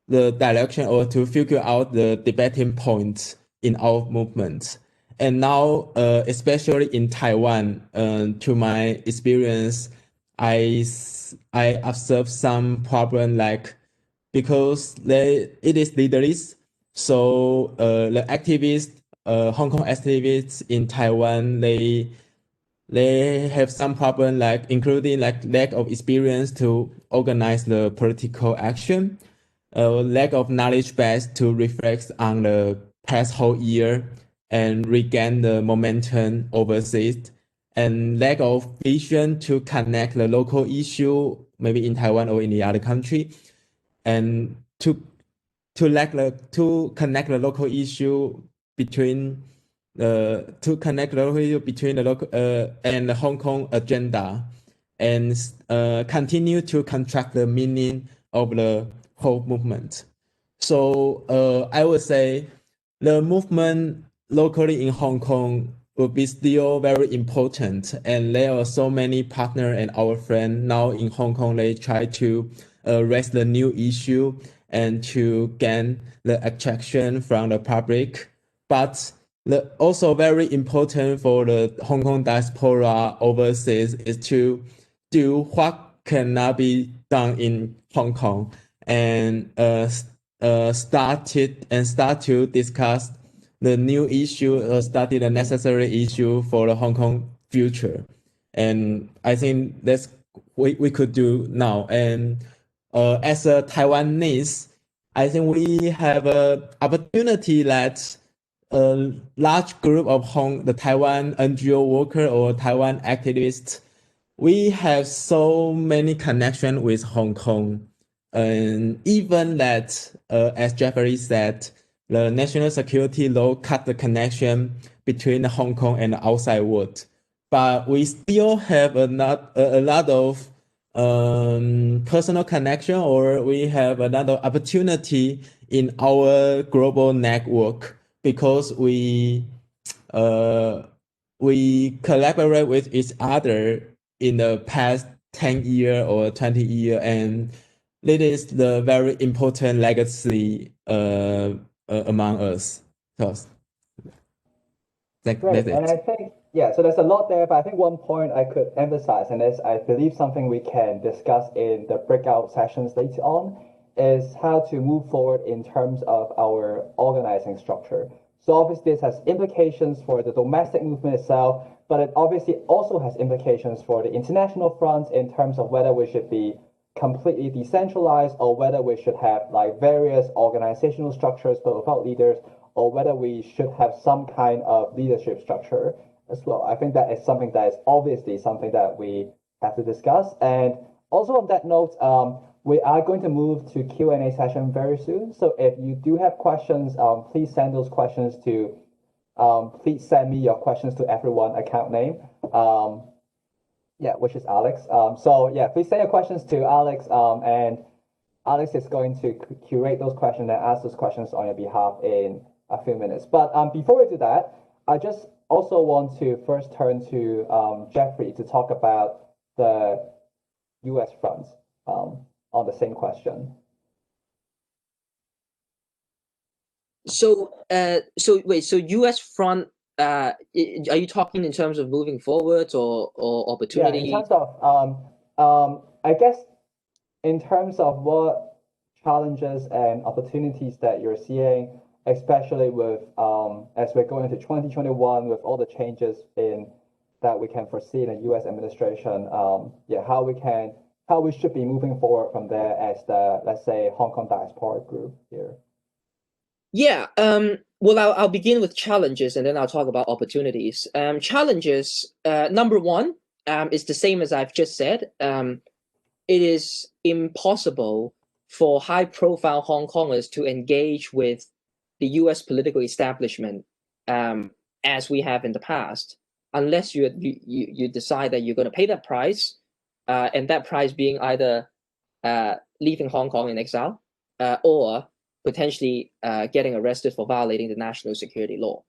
direction, or to figure out the debating points in our movement. And now, especially in Taiwan, to my experience, I observe some problem, like because it is leaderless, so the activists, Hong Kong activists in Taiwan, they have some problem, like including like lack of experience to organize the political action, lack of knowledge base to reflect on the past whole year and regain the momentum overseas, and lack of vision to connect the local issue, maybe in Taiwan or in the other country, and to connect the local issue between the local and the Hong Kong agenda, and continue to contract the meaning of the whole movement. So I would say the movement locally in Hong Kong will be still very important, and there are so many partners and our friends now in Hong Kong. They try to raise the new issue and to gain the attraction from the public. But Also very important for the Hong Kong diaspora overseas is to do what cannot be done in Hong Kong and start to discuss the new issue, study the necessary issue for the Hong Kong future. And I think that's we could do now. And as a Taiwanese, I think we have an opportunity that a large group of the Taiwan NGO worker or Taiwan activists, we have so many connections with Hong Kong. And even that, as Jeffrey said, the national security law cut the connection between Hong Kong and the outside world. But we still have a lot of personal connection, or we have another opportunity in our global network because we collaborate with each other in the past 10 year or 20 year, and it is the very important legacy among us. So Great, that's and I it. think, yeah, so there's a lot there, but I think one point I could emphasize, and is I believe something we can discuss in the breakout sessions later on, is how to move forward in terms of our organizing structure. So obviously this has implications for the domestic movement itself, but it obviously also has implications for the international front in terms of whether we should be completely decentralized or whether we should have like various organizational structures but without leaders, or whether we should have some kind of leadership structure as well. I think that is something that is obviously something that we have to discuss. And also on that note, we are going to move to Q&A session very soon. So if you do have questions, please send those questions to, please send me your questions to everyone account name. Yeah, which is Alex. So yeah, please send your questions to Alex, and Alex is going to curate those questions and ask those questions on your behalf in a few minutes. But before we do that, I just also want to first turn to Jeffrey to talk about the U.S. front on the same question. So wait, so U.S. front, are you talking in terms of moving forward or opportunity? Yeah, in terms of, I guess, in terms of what challenges and opportunities that you're seeing, especially with as we're going into 2021 with all the changes in that we can foresee in the U.S. administration, yeah, how we should be moving forward from there as the, let's say, Hong Kong diaspora group here. Yeah, well, I'll begin with challenges and then I'll talk about opportunities. Challenges, number one, is the same as I've just said. It is impossible for high-profile Hong Kongers to engage with the U.S. political establishment as we have in the past, unless you decide that you're going to pay that price, and that price being either leaving Hong Kong in exile or potentially getting arrested for violating the national security law.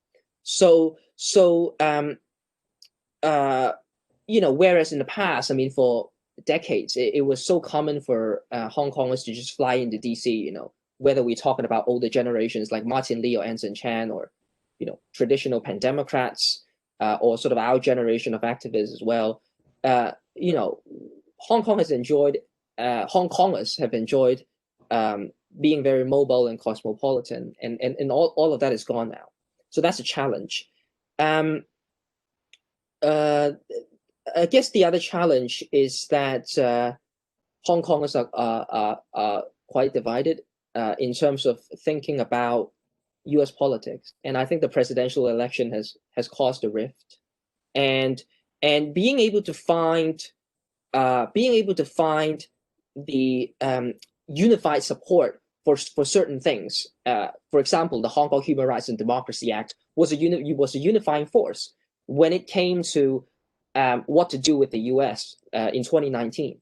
So whereas in the past, I mean, for decades, it was so common for Hong Kongers to just fly into DC, whether we're talking about older generations like Martin Lee or Anson Chan, or, traditional Pan-Democrats, or sort of our generation of activists as well. Hong Kongers have enjoyed being very mobile and cosmopolitan, and all of that is gone now. So that's a challenge. I guess the other challenge is that Hong Kongers are quite divided in terms of thinking about U.S. politics, and I think the presidential election has caused a rift, and being able to find the unified support for certain things. For example, the Hong Kong Human Rights and Democracy Act was a unifying force when it came to what to do with the U.S. In 2019,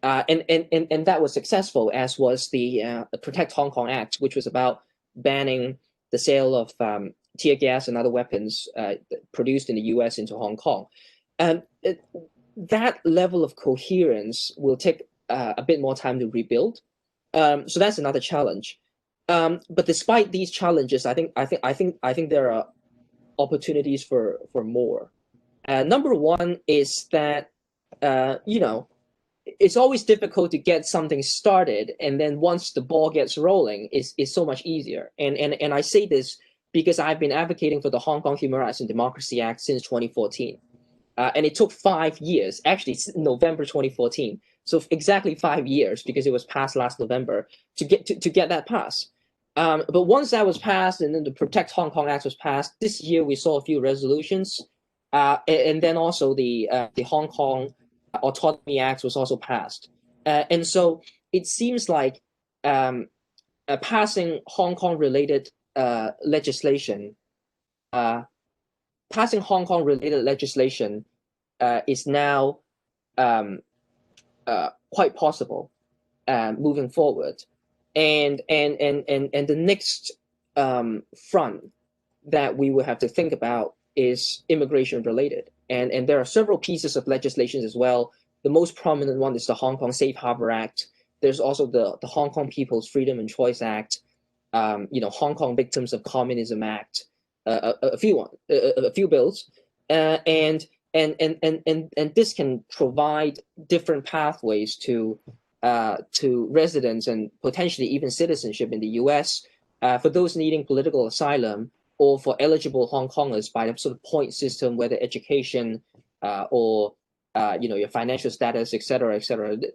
and that was successful, as was the Protect Hong Kong Act, which was about banning the sale of tear gas and other weapons produced in the U.S. into Hong Kong. That level of coherence will take a bit more time to rebuild. So that's another challenge. But despite these challenges, I think there are opportunities for more. Number one is that it's always difficult to get something started, and then once the ball gets rolling, it's so much easier. And I say this because I've been advocating for the Hong Kong Human Rights and Democracy Act since 2014. And it took 5 years, actually November 2014. So exactly 5 years, because it was passed last November, to get that passed. But once that was passed, and then the Protect Hong Kong Act was passed, this year we saw a few resolutions, and then also the Hong Kong Autonomy Act was also passed. And so it seems like passing Hong Kong related legislation, is now quite possible moving forward. And the next front that we will have to think about is immigration related. And there are several pieces of legislation as well. The most prominent one is the Hong Kong Safe Harbor Act. There's also the Hong Kong People's Freedom and Choice Act, Hong Kong Victims of Communism Act, a few bills, and this can provide different pathways to residents and potentially even citizenship in the U.S. For those needing political asylum, or for eligible Hong Kongers by the sort of point system, whether education or your financial status, et cetera,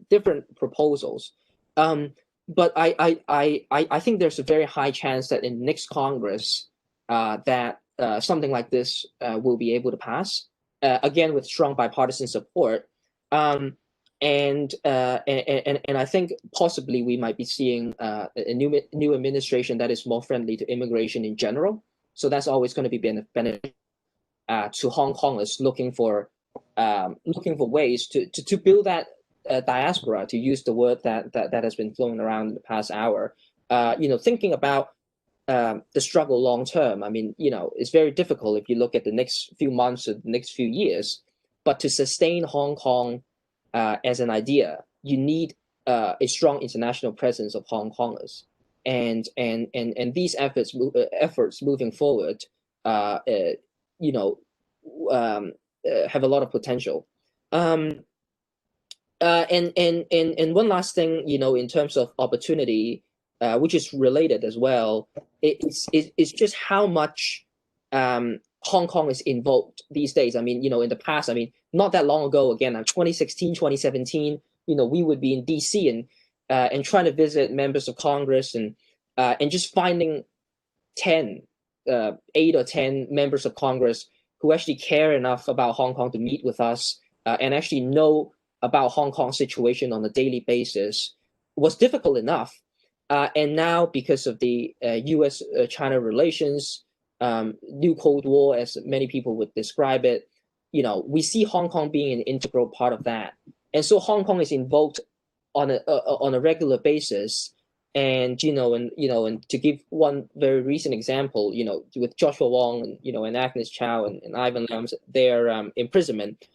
different proposals. But I think there's a very high chance that in next Congress that something like this will be able to pass, again with strong bipartisan support. And I think possibly we might be seeing a new administration that is more friendly to immigration in general. So that's always going to be beneficial to Hong Kongers looking for ways to build that diaspora, to use the word that has been flown around in the past hour. Thinking about the struggle long term. I mean, it's very difficult if you look at the next few months or the next few years. But to sustain Hong Kong as an idea, you need a strong international presence of Hong Kongers, and these efforts moving forward, have a lot of potential. And one last thing, in terms of opportunity, which is related as well, it's just how much Hong Kong is involved these days. I mean, in the past, not that long ago, again, 2016, 2017, we would be in DC and trying to visit members of Congress and just finding 8 or 10 members of Congress who actually care enough about Hong Kong to meet with us and actually know about Hong Kong's situation on a daily basis was difficult enough. And now, because of the U.S.-China relations, new Cold War, as many people would describe it, we see Hong Kong being an integral part of that. And so Hong Kong is involved on a regular basis. And and to give one very recent example, with Joshua Wong and Agnes Chow and Ivan Lam's their imprisonment,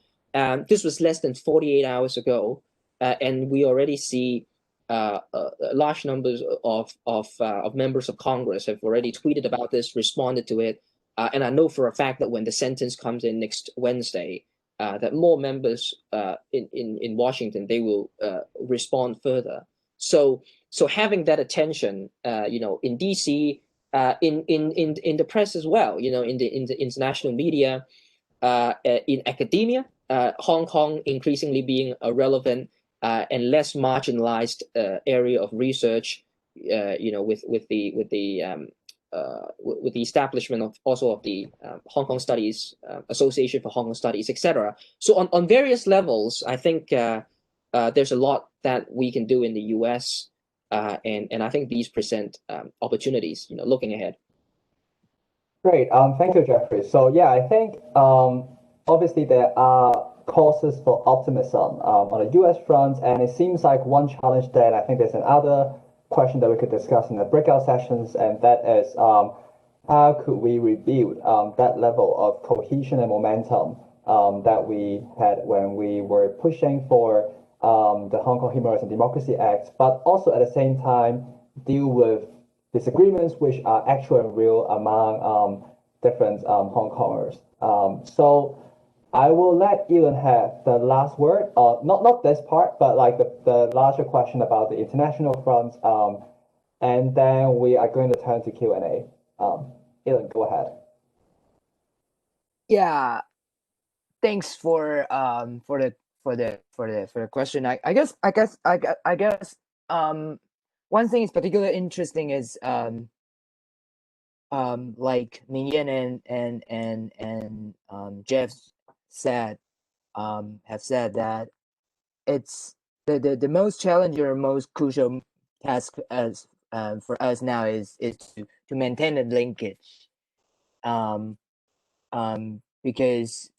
this was less than 48 hours ago, and we already see large numbers of members of Congress have already tweeted about this, responded to it, and I know for a fact that when the sentence comes in next Wednesday, that more members in Washington, they will respond further. So having that attention, in DC, in the press as well, in the international media, in academia, Hong Kong increasingly being a relevant and less marginalized area of research, with the establishment of the Hong Kong Studies Association for Hong Kong Studies, etc. So on various levels, I think there's a lot that we can do in the U.S. And I think these present opportunities, looking ahead. Great. Thank you, Jeffrey. So yeah, I think obviously there are causes for optimism on the U.S. front, and it seems like one challenge that I think there's another question that we could discuss in the breakout sessions, and that is how could we rebuild that level of cohesion and momentum that we had when we were pushing for the Hong Kong Human Rights and Democracy Act, but also at the same time deal with disagreements which are actual and real among different Hong Kongers. So I will let I-Lun have the last word. Not this part, but like the larger question about the international front. And then we are going to turn to Q&A. I-Lun, go ahead. Yeah, thanks for the question. I guess one thing is particularly interesting is like Mingyan and Jeff said have said that it's the most challenging or most crucial task as for us now is to maintain the linkage, because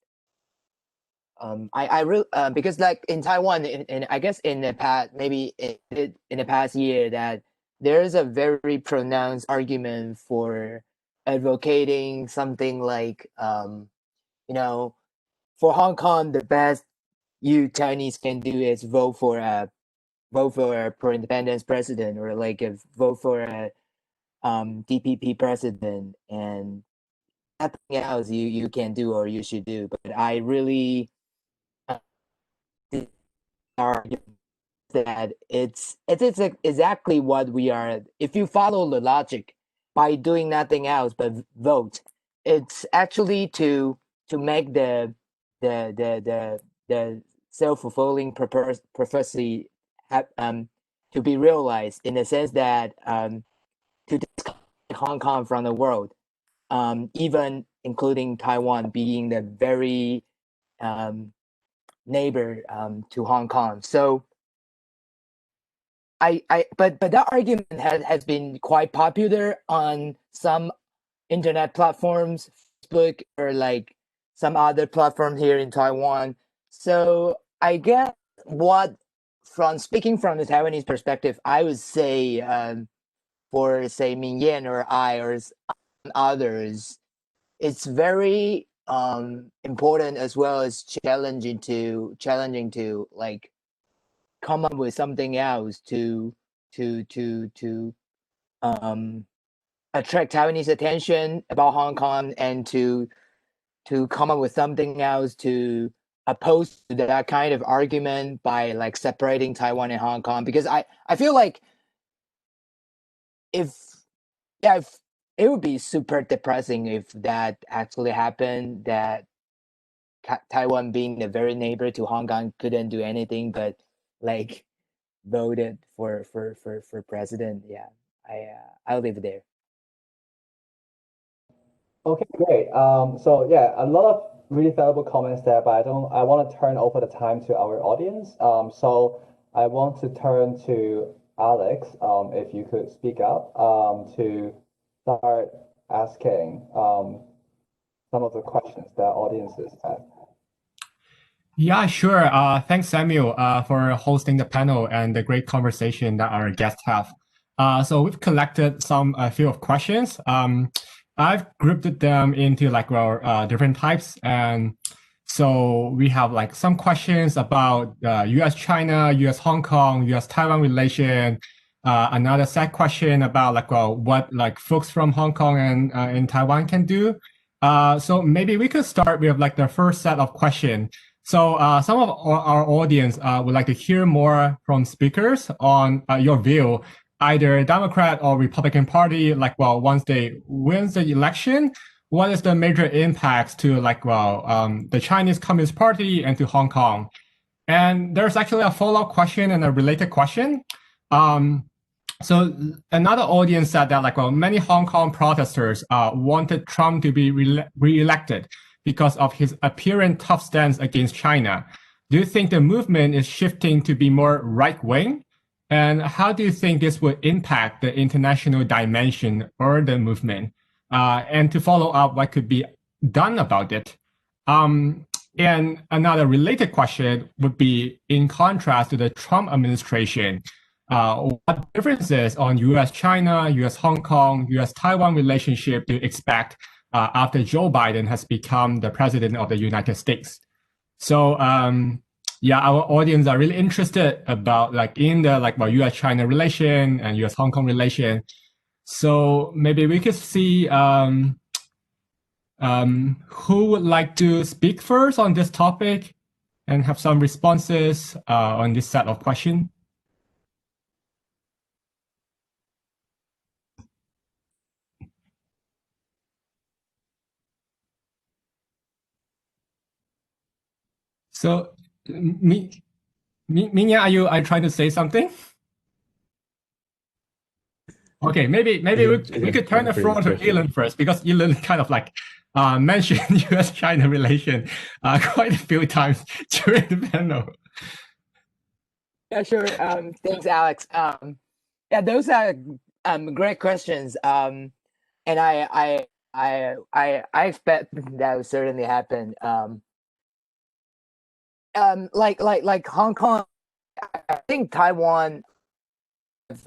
I really because like in Taiwan, in I guess in the past, maybe in the past year, that there is a very pronounced argument for advocating something like you know, for Hong Kong, the best you Chinese can do is vote for a pro-independence president, or like a vote for a DPP president, and nothing else you can do or you should do. But I really argument that it's exactly what we are. If you follow the logic, by doing nothing else but vote, it's actually to make the self-fulfilling prophecy to be realized, in the sense that to disconnect Hong Kong from the world, even including Taiwan being the very neighbor to Hong Kong. So but that argument has been quite popular on some internet platforms, Facebook, or like some other platform here in Taiwan. So I guess from speaking from the Taiwanese perspective, I would say for say Mingyan or I or others, it's very important as well as challenging to like come up with something else to attract Taiwanese attention about Hong Kong, and to come up with something else to oppose to that kind of argument by like separating Taiwan and Hong Kong. Because I feel like if it would be super depressing if that actually happened, that Taiwan, being the very neighbor to Hong Kong, couldn't do anything but like voted for president. Yeah, I'll leave it there. Okay, great. So yeah, a lot of really valuable comments there, but I want to turn over the time to our audience. So I want to turn to Alex, if you could speak up, to start asking some of the questions that audiences have. Yeah, sure. Thanks, Samuel, for hosting the panel and the great conversation that our guests have. So we've collected a few of questions. I've grouped them into like different types, and so we have like some questions about U.S.-China, U.S.-Hong Kong, U.S.-Taiwan relation. Another set question about like what like folks from Hong Kong and in Taiwan can do. So maybe we could start with like the first set of questions. So some of our audience would like to hear more from speakers on your view, either Democrat or Republican Party, like, once they win the election, what is the major impacts to like, the Chinese Communist Party and to Hong Kong? And there's actually a follow-up question and a related question. So another audience said that like, many Hong Kong protesters wanted Trump to be re-elected because of his apparent tough stance against China. Do you think the movement is shifting to be more right-wing? And how do you think this would impact the international dimension or the movement? And to follow up, what could be done about it? And another related question would be, in contrast to the Trump administration, what differences on U.S.-China, U.S.-Hong Kong, U.S.-Taiwan relationship do you expect after Joe Biden has become the president of the United States? So yeah, our audience are really interested about like in the like U.S.-China relation and U.S.-Hong Kong relation. So maybe we could see Who would like to speak first on this topic and have some responses on this set of questions? So, Minya, are you trying to say something? Okay, maybe we could turn the floor to I-Lun first, because I-Lun kind of like mentioned U.S.-China relation quite a few times during the panel. Yeah, sure. Thanks, Alex. Yeah, those are great questions. And I expect that will certainly happen. Like Hong Kong, I think Taiwan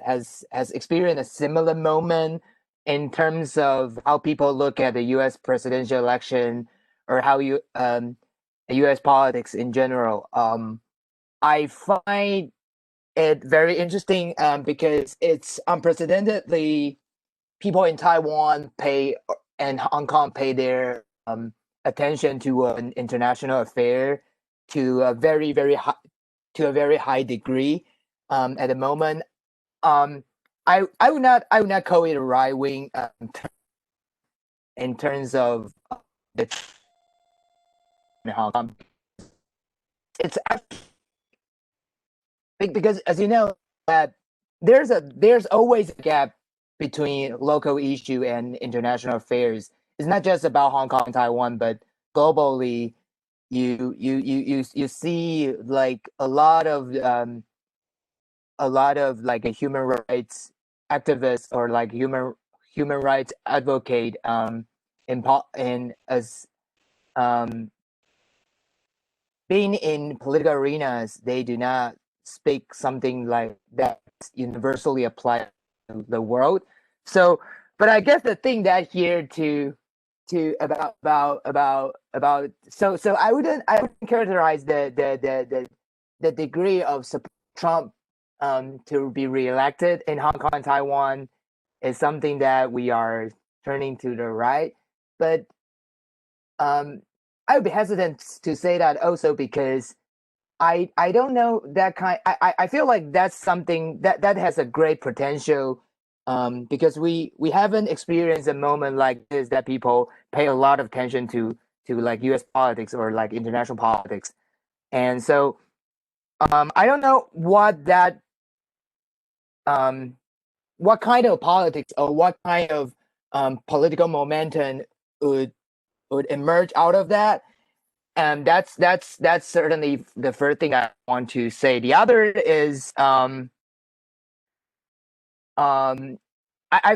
has experienced a similar moment in terms of how people look at the U.S. presidential election, or how U.S. politics in general. I find it very interesting because it's unprecedentedly people in Taiwan pay and Hong Kong pay their attention to an international affair to a very high degree at the moment. I would not call it a right wing in terms of the Hong Kong. It's because, as you know, that there's always a gap between local issue and international affairs. It's not just about Hong Kong and Taiwan, but globally, you see like a lot of like a human rights activist or like human rights advocate in as being in political arenas, they do not speak something like that universally applied to the world. So, but I guess the thing that here to about so I wouldn't characterize the degree of Trump to be reelected in Hong Kong and Taiwan is something that we are turning to the right, but I would be hesitant to say that also because I don't know that kind. I feel like that's something that has a great potential because we haven't experienced a moment like this that people pay a lot of attention to like U.S. politics or like international politics, and so I don't know what that what kind of politics or what kind of political momentum would emerge out of that. And that's certainly the first thing I want to say. The other is I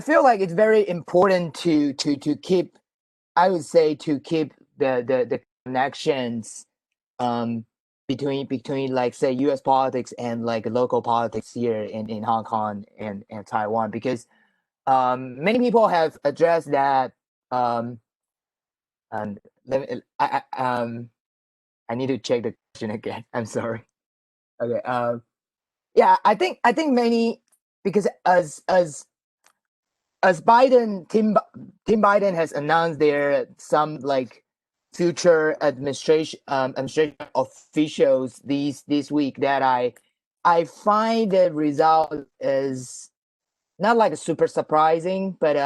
feel like it's very important to keep, I would say, to keep the connections between like say U.S. politics and like local politics here in Hong Kong and Taiwan, because many people have addressed that. And let me, I need to check the question again. I'm sorry. Okay. Yeah, I think many, because as Biden, Tim Biden has announced there some like future administration officials this week that I find the result is not like super surprising, but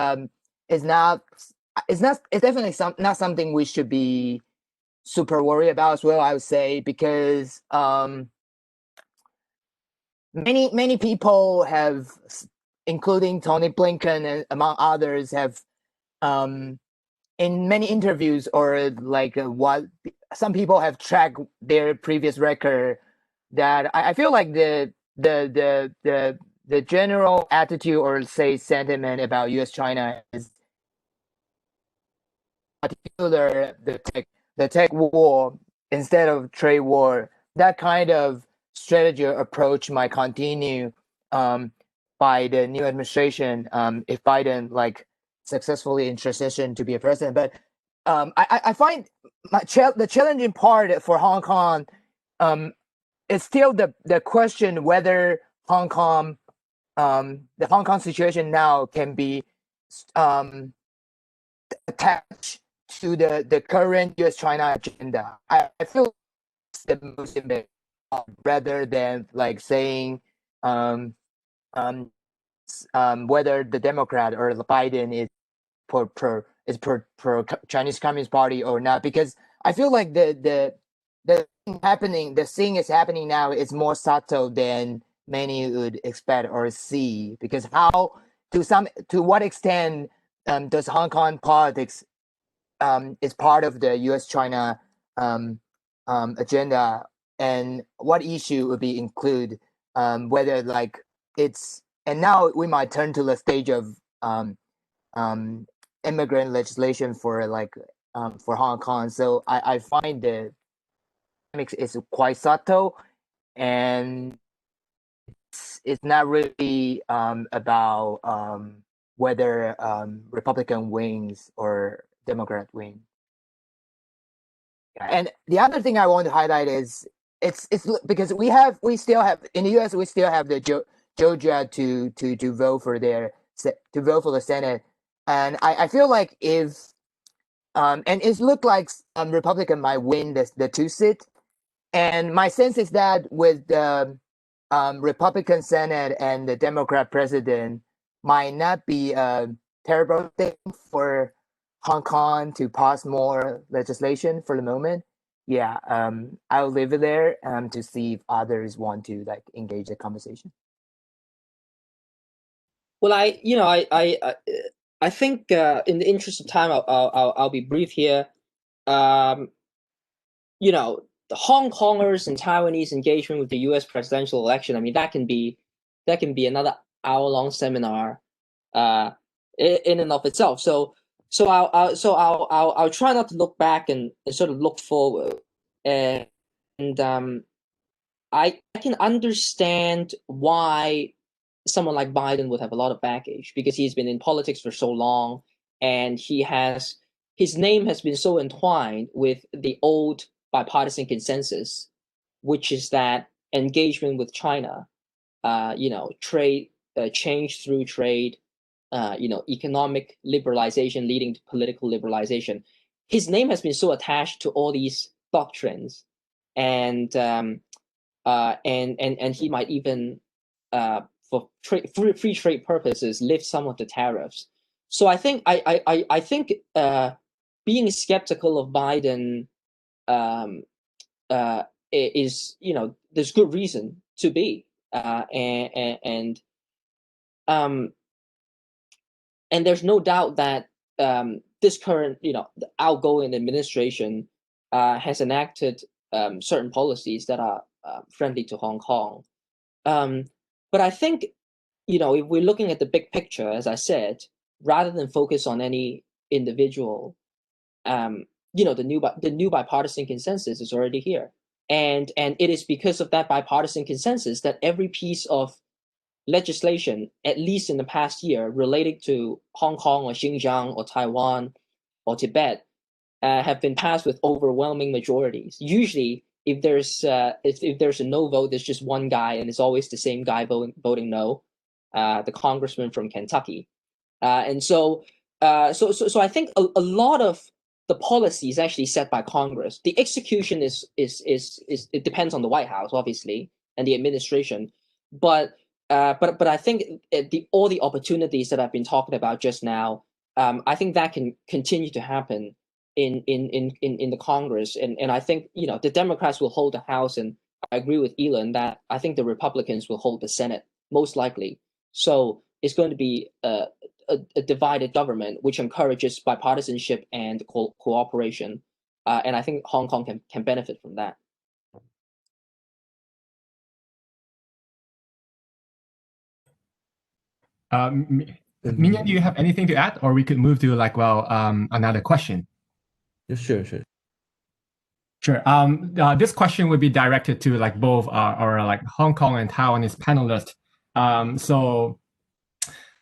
it's definitely not something we should be super worried about as well, I would say, because many people have, including Tony Blinken and among others, have in many interviews or like what some people have tracked their previous record, that I feel like the general attitude or say sentiment about U.S.-China is particular the tech war instead of trade war. That kind of strategy or approach might continue by the new administration if Biden like successfully in transition to be a president. But I find the challenging part for Hong Kong is still the question whether Hong Kong the Hong Kong situation now can be attached to the current U.S.-China agenda. I feel it's the most important, rather than like saying whether the Democrat or the Biden is pro Chinese Communist Party or not, because I feel like the thing is happening now is more subtle than many would expect or see, because to what extent does Hong Kong politics is part of the U.S.-China agenda, and what issue would be included, whether like it's, and now we might turn to the stage of immigrant legislation for for Hong Kong. So I find the dynamics is quite subtle, and it's not really about whether Republican wins or Democrat win. And the other thing I want to highlight is it's because we still have in the U.S. we still have the Georgia to vote for the Senate, and I feel like if and it looked like Republican might win the 2 seat, and my sense is that with the Republican Senate and the Democrat president might not be a terrible thing for Hong Kong to pass more legislation for the moment. Yeah, I'll leave it there to see if others want to like engage the conversation. Well, I think in the interest of time, I'll be brief here. The Hong Kongers and Taiwanese engagement with the U.S. presidential election. I mean, that can be another hour-long seminar in and of itself. So I'll try not to look back and sort of look forward. And I can understand why someone like Biden would have a lot of baggage, because he's been in politics for so long, and his name has been so entwined with the old bipartisan consensus, which is that engagement with China, trade, change through trade, economic liberalization leading to political liberalization. His name has been so attached to all these doctrines, and he might even for free trade purposes lift some of the tariffs. So I think being skeptical of Biden is, there's good reason to be, and there's no doubt that this current, the outgoing administration has enacted certain policies that are friendly to Hong Kong. But I think, if we're looking at the big picture, as I said, rather than focus on any individual, the new bipartisan consensus is already here, and it is because of that bipartisan consensus that every piece of legislation, at least in the past year, relating to Hong Kong or Xinjiang or Taiwan or Tibet, have been passed with overwhelming majorities. Usually, if there's a no vote, there's just one guy, and it's always the same guy voting no, the congressman from Kentucky. So I think a lot of the policy is actually set by Congress. The execution is it depends on the White House, obviously, and the administration. But I think all the opportunities that I've been talking about just now, I think that can continue to happen in the Congress, and I think the Democrats will hold the House, and I agree with I-Lun that I think the Republicans will hold the Senate most likely. So it's going to be a divided government, which encourages bipartisanship and cooperation, and I think Hong Kong can benefit from that. Minyan, do you have anything to add, or we could move to another question? Sure. Sure. This question would be directed to both our Hong Kong and Taiwanese panelists. So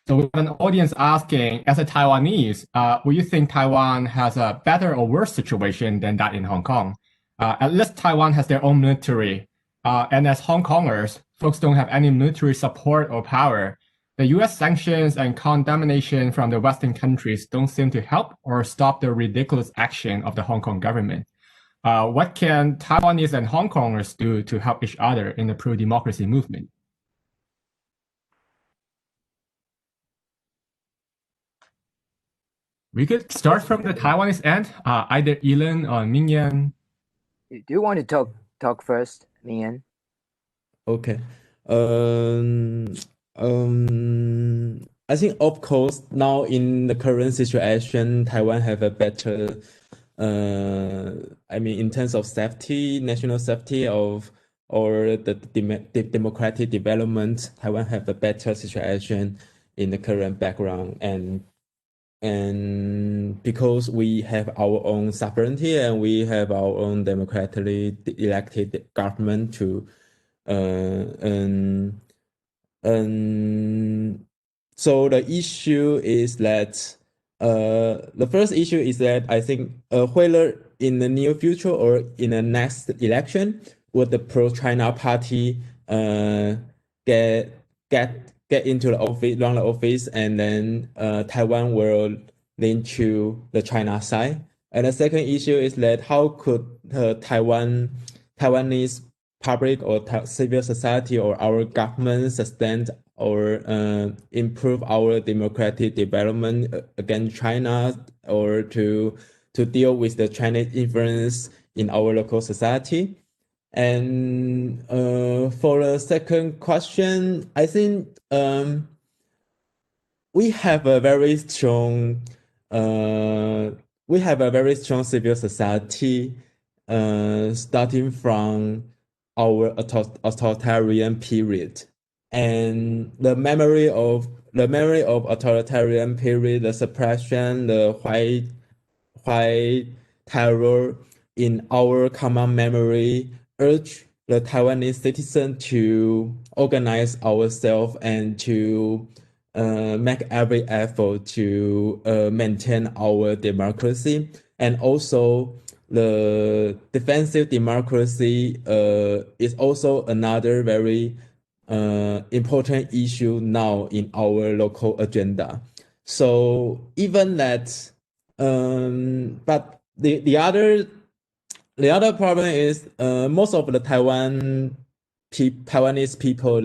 we have an audience asking, as a Taiwanese, will you think Taiwan has a better or worse situation than that in Hong Kong? At least Taiwan has their own military, and as Hong Kongers, folks don't have any military support or power. the US sanctions and condemnation from the Western countries don't seem to help or stop the ridiculous action of the Hong Kong government. What can Taiwanese and Hong Kongers do to help each other in the pro-democracy movement? We could start from the Taiwanese end, either I-Lun or Mingyan. Do you want to talk first, Mian? Okay. I think of course now in the current situation, Taiwan have a better, in terms of safety, national safety or the democratic development, Taiwan have a better situation in the current background and because we have our own sovereignty and we have our own democratically elected government to so the issue is that the first issue is that I think whether in the near future or in the next election would the pro-China party get into the office, run the office, and then Taiwan will lean to the China side. And the second issue is that how could Taiwanese public or civil society or our government sustain or improve our democratic development against China or to deal with the Chinese influence in our local society. And for the second question, I think we have a very strong civil society starting from our authoritarian period, and the memory of authoritarian period, the suppression, the white terror in our common memory urge the Taiwanese citizen to organize ourselves and to make every effort to maintain our democracy. And also the defensive democracy is also another very important issue now in our local agenda. So even that, but the other problem is most of the Taiwanese people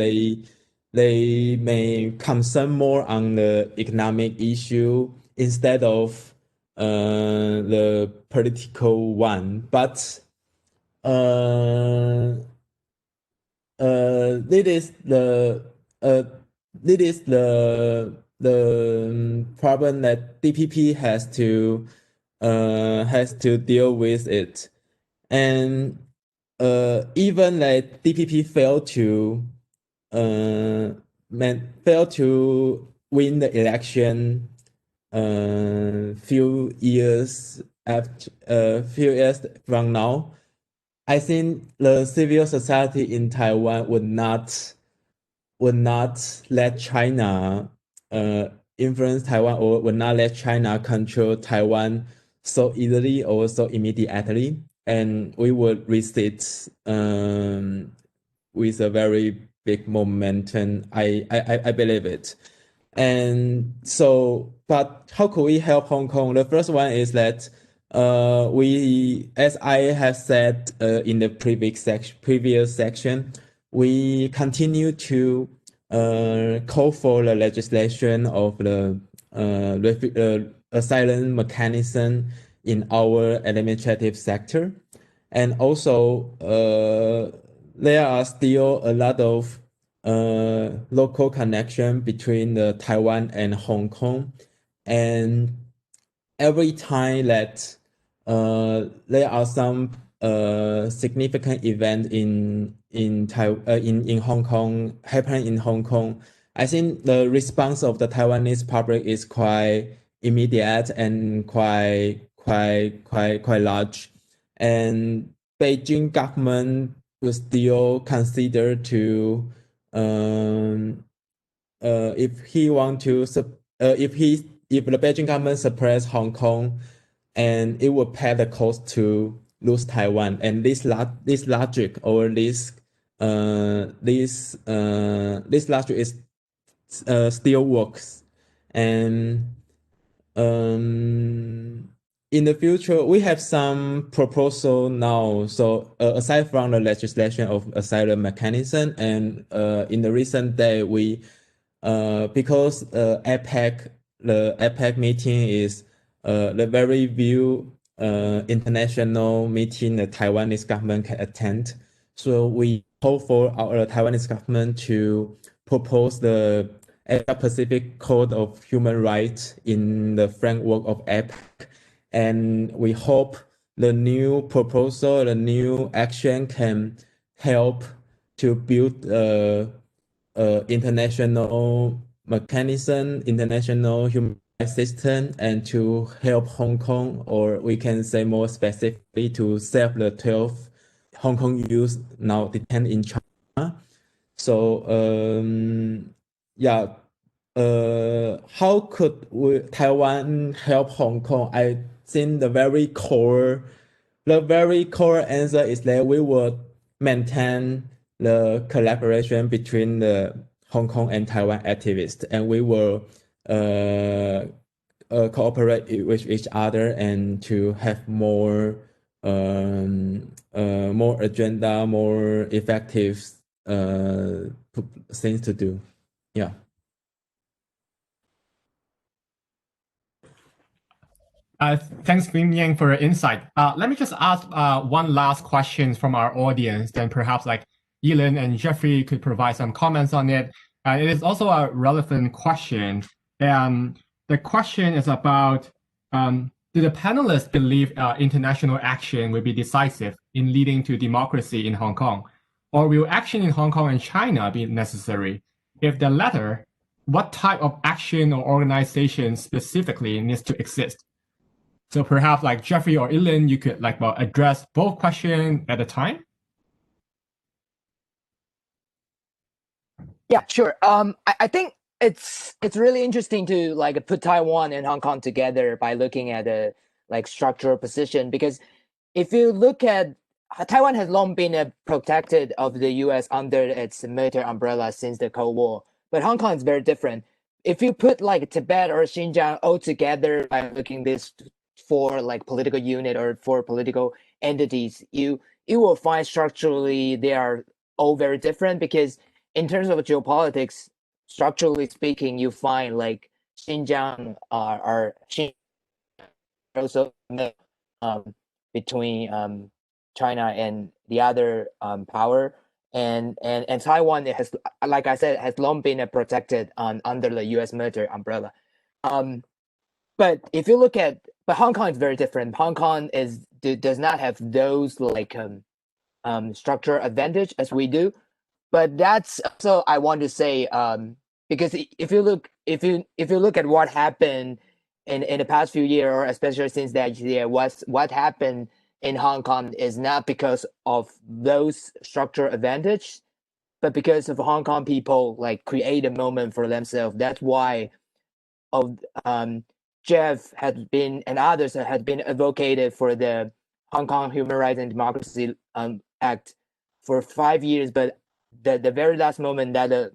they may concern more on the economic issue instead of the political one. But this is the problem that DPP has to deal with it. And even like DPP failed to win the election few years from now, I think the civil society in Taiwan would not let China influence Taiwan or would not let China control Taiwan so easily or so immediately, and we would resist with a very big momentum. I believe it. And so, but how could we help Hong Kong? The first one is that we, as I have said in the previous section, we continue to call for the legislation of the asylum mechanism in our administrative sector. And also, there are still a lot of local connection between the Taiwan and Hong Kong. And every time that there are some significant event in Hong Kong happening in Hong Kong, I think the response of the Taiwanese public is quite immediate and quite large. And Beijing government will still consider to if the Beijing government suppress Hong Kong, and it will pay the cost to lose Taiwan. And this logic or this logic is still works. And in the future, we have some proposal now. So aside from the legislation of asylum mechanism, and in the recent day, we because the APEC meeting is the very few international meeting the Taiwanese government can attend. So we hope for our Taiwanese government to propose the Asia-Pacific Code of Human Rights in the framework of APEC. And we hope the new proposal, the new action can help to build international mechanism, international human rights system, and to help Hong Kong, or we can say more specifically, to save the 12 Hong Kong youths now detained in China. So yeah, how could Taiwan help Hong Kong? I think the very core answer is that we would maintain the collaboration between the Hong Kong and Taiwan activists, and we will cooperate with each other and to have more agenda, more effective things to do. Yeah. Thanks, Ming Yang, for your insight. Let me just ask one last question from our audience, then perhaps like I-Lun and Jeffrey could provide some comments on it. It is also a relevant question. And the question is about, do the panelists believe international action will be decisive in leading to democracy in Hong Kong? Or will action in Hong Kong and China be necessary? If the latter, what type of action or organization specifically needs to exist? So perhaps like Jeffrey or I-Lun, you could like address both questions at a time. Yeah, sure. I think it's really interesting to like put Taiwan and Hong Kong together by looking at a like structural position, because if you look at Taiwan has long been protected of the U.S. under its military umbrella since the Cold War, but Hong Kong is very different. If you put like Tibet or Xinjiang all together by looking this for like political unit or for political entities, you will find structurally they are all very different, because in terms of geopolitics, structurally speaking, you find like Xinjiang are also between China and the other power, and Taiwan has, like I said, has long been protected under the U.S. military umbrella. But if you look at, but Hong Kong is very different. Hong Kong does not have those like structural advantage as we do. But that's also I want to say, because if you look at what happened in the past few years, or especially since that year, what happened in Hong Kong is not because of those structural advantage, but because of Hong Kong people like create a moment for themselves. That's why Jeff had been and others had been advocated for the Hong Kong Human Rights and Democracy Act for 5 years, but the very last moment that the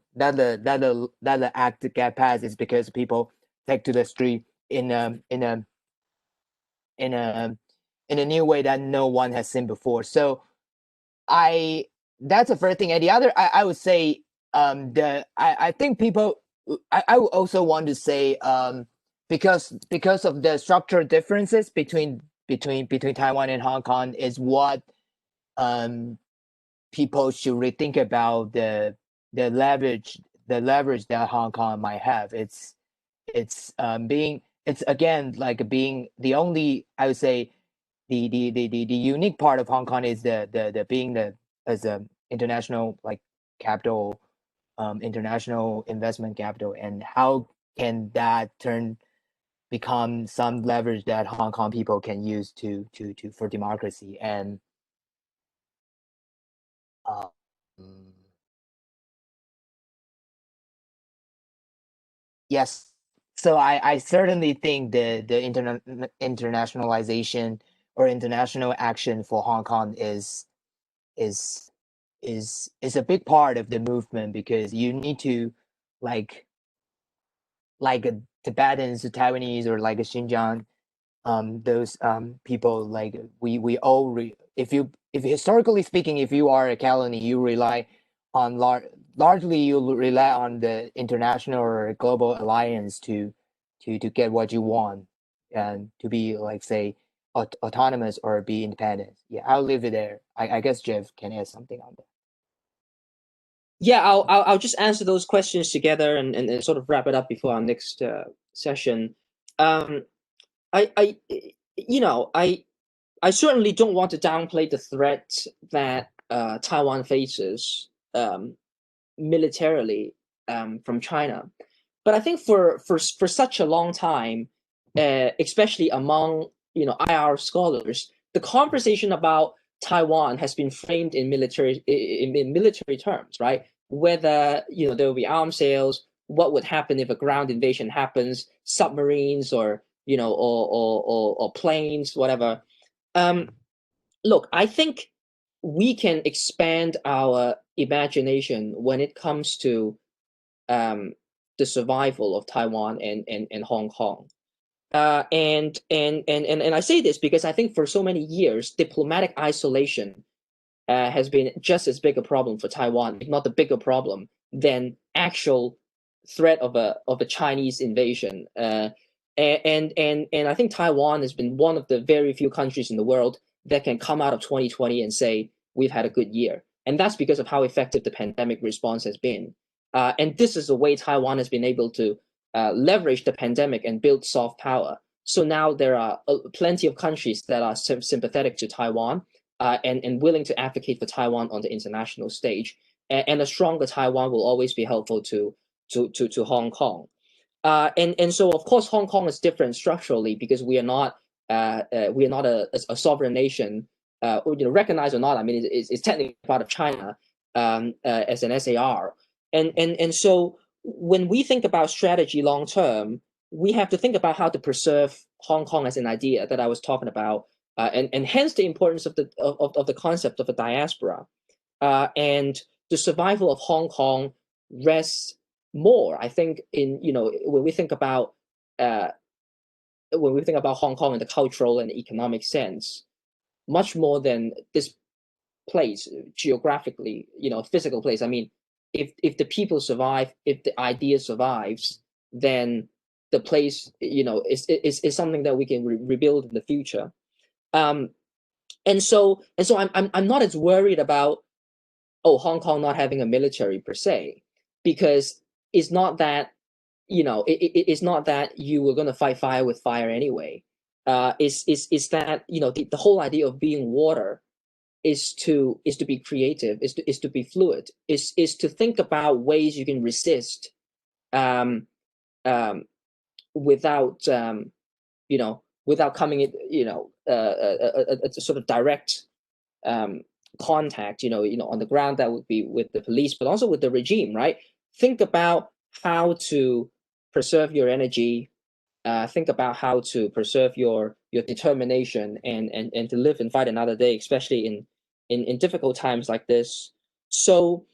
act got passed is because people take to the street in a new way that no one has seen before. So that's the first thing. And the other, I would say, I think people, I would also want to say, because of the structural differences between Taiwan and Hong Kong is what people should rethink about the leverage that Hong Kong might have. It's again like being the only, I would say, the unique part of Hong Kong is the being as a international like capital, international investment capital, and how can that become some leverage that Hong Kong people can use to for democracy. And yes, so I certainly think the internationalization or international action for Hong Kong is a big part of the movement, because you need to like like Tibetans, Taiwanese, or like Xinjiang, those people, like we all if historically speaking, if you are a colony, you rely on largely you rely on the international or global alliance to get what you want and to be, like, say, autonomous or be independent. Yeah, I'll leave it there. I guess Jeff can add something on that. Yeah, I'll just answer those questions together and sort of wrap it up before our next session. I certainly don't want to downplay the threat that Taiwan faces militarily from China, but I think for such a long time, especially among IR scholars, the conversation about Taiwan has been framed in military terms, right? Whether there will be arms sales, what would happen if a ground invasion happens, submarines or or planes, whatever. Look, I think we can expand our imagination when it comes to the survival of Taiwan and Hong Kong. And I say this because I think for so many years, diplomatic isolation has been just as big a problem for Taiwan, if not the bigger problem, than actual threat of a Chinese invasion. And I think Taiwan has been one of the very few countries in the world that can come out of 2020 and say we've had a good year, and that's because of how effective the pandemic response has been. And this is the way Taiwan has been able to leverage the pandemic and build soft power. So now there are plenty of countries that are sympathetic to Taiwan and willing to advocate for Taiwan on the international stage. And a stronger Taiwan will always be helpful to Hong Kong. And so of course Hong Kong is different structurally because we are not a sovereign nation, recognized or not. I mean, it's technically part of China as an SAR. And so when we think about strategy long term, we have to think about how to preserve Hong Kong as an idea that I was talking about, and hence the importance of the concept of a diaspora, and the survival of Hong Kong rests more, I think, in when we think about Hong Kong in the cultural and economic sense, much more than this place geographically, physical place. I mean, if the people survive, if the idea survives, then the place, is something that we can rebuild in the future. And so I'm not as worried about Hong Kong not having a military per se, because it's not that it's not that you were going to fight fire with fire anyway. Is that the whole idea of being water is to be creative, is to be fluid, is to think about ways you can resist without without coming in a sort of direct contact on the ground. That would be with the police, but also with the regime, right? Think about how to preserve your energy, think about how to preserve your determination and to live and fight another day, especially in difficult times like this. So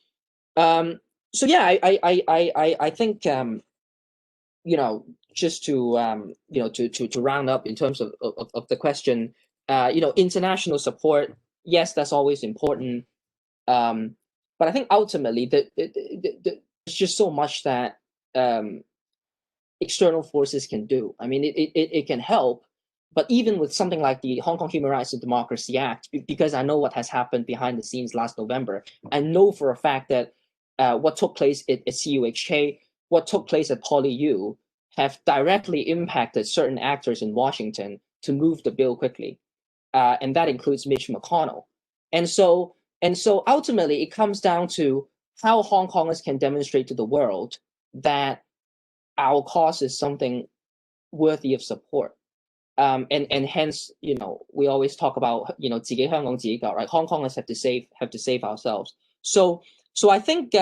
yeah, I think just to to round up in terms of the question, international support, yes, that's always important, but I think ultimately there's just so much that external forces can do. I mean, it can help, but even with something like the Hong Kong Human Rights and Democracy Act, because I know what has happened behind the scenes last November, I know for a fact that what took place at CUHK, what took place at PolyU, have directly impacted certain actors in Washington to move the bill quickly, and that includes Mitch McConnell. And so ultimately, it comes down to how Hong Kongers can demonstrate to the world that our cause is something worthy of support. And hence, we always talk about, 自己香港自己搞, right? Hong Kongers have to save ourselves. So I think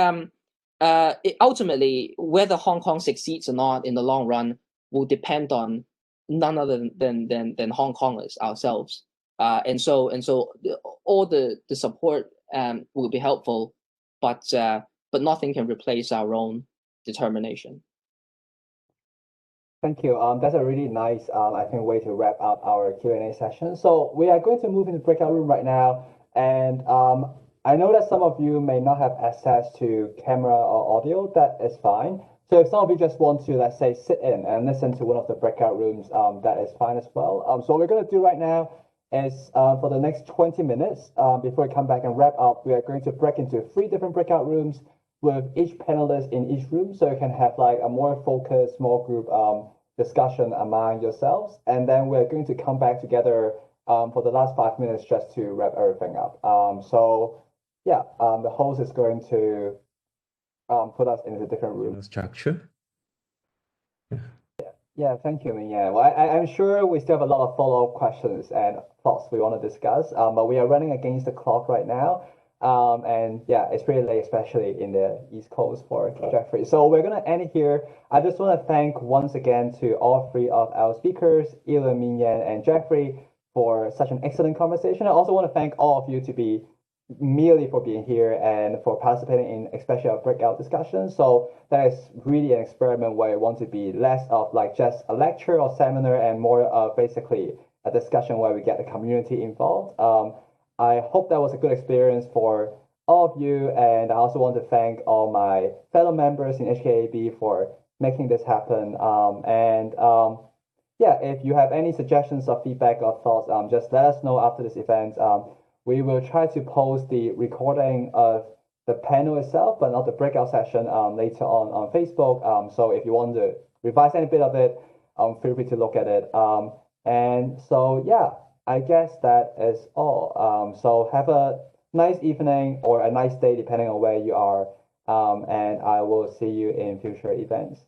ultimately, whether Hong Kong succeeds or not in the long run will depend on none other than Hong Kongers ourselves. And so all the support will be helpful, but nothing can replace our own determination. Thank you. That's a really nice, I think, way to wrap up our Q&A session. So we are going to move into the breakout room right now. And I know that some of you may not have access to camera or audio. That is fine. So if some of you just want to, let's say, sit in and listen to one of the breakout rooms, that is fine as well. So what we're going to do right now is for the next 20 minutes, before we come back and wrap up, we are going to break into 3 different breakout rooms with each panelist in each room, so you can have like a more focused, small group discussion among yourselves. And then we're going to come back together for the last 5 minutes just to wrap everything up. So yeah, the host is going to put us into different rooms. Structure. Yeah, thank you. Yeah, well, I'm sure we still have a lot of follow-up questions and thoughts we want to discuss, but we are running against the clock right now. And yeah, it's pretty late, especially in the East Coast for Jeffrey. So we're going to end it here. I just want to thank once again to all 3 of our speakers, I-Lun, Minyan, and Jeffrey, for such an excellent conversation. I also want to thank all of you to be merely for being here and for participating in especially our breakout discussions. So that is really an experiment where I want to be less of like just a lecture or seminar and more of basically a discussion where we get the community involved. I hope that was a good experience for all of you, and I also want to thank all my fellow members in HKAAB for making this happen. Yeah, if you have any suggestions or feedback or thoughts, just let us know after this event. We will try to post the recording of the panel itself, but not the breakout session later on Facebook. So if you want to revise any bit of it, feel free to look at it. And so, yeah, I guess that is all. So have a nice evening or a nice day, depending on where you are. And I will see you in future events.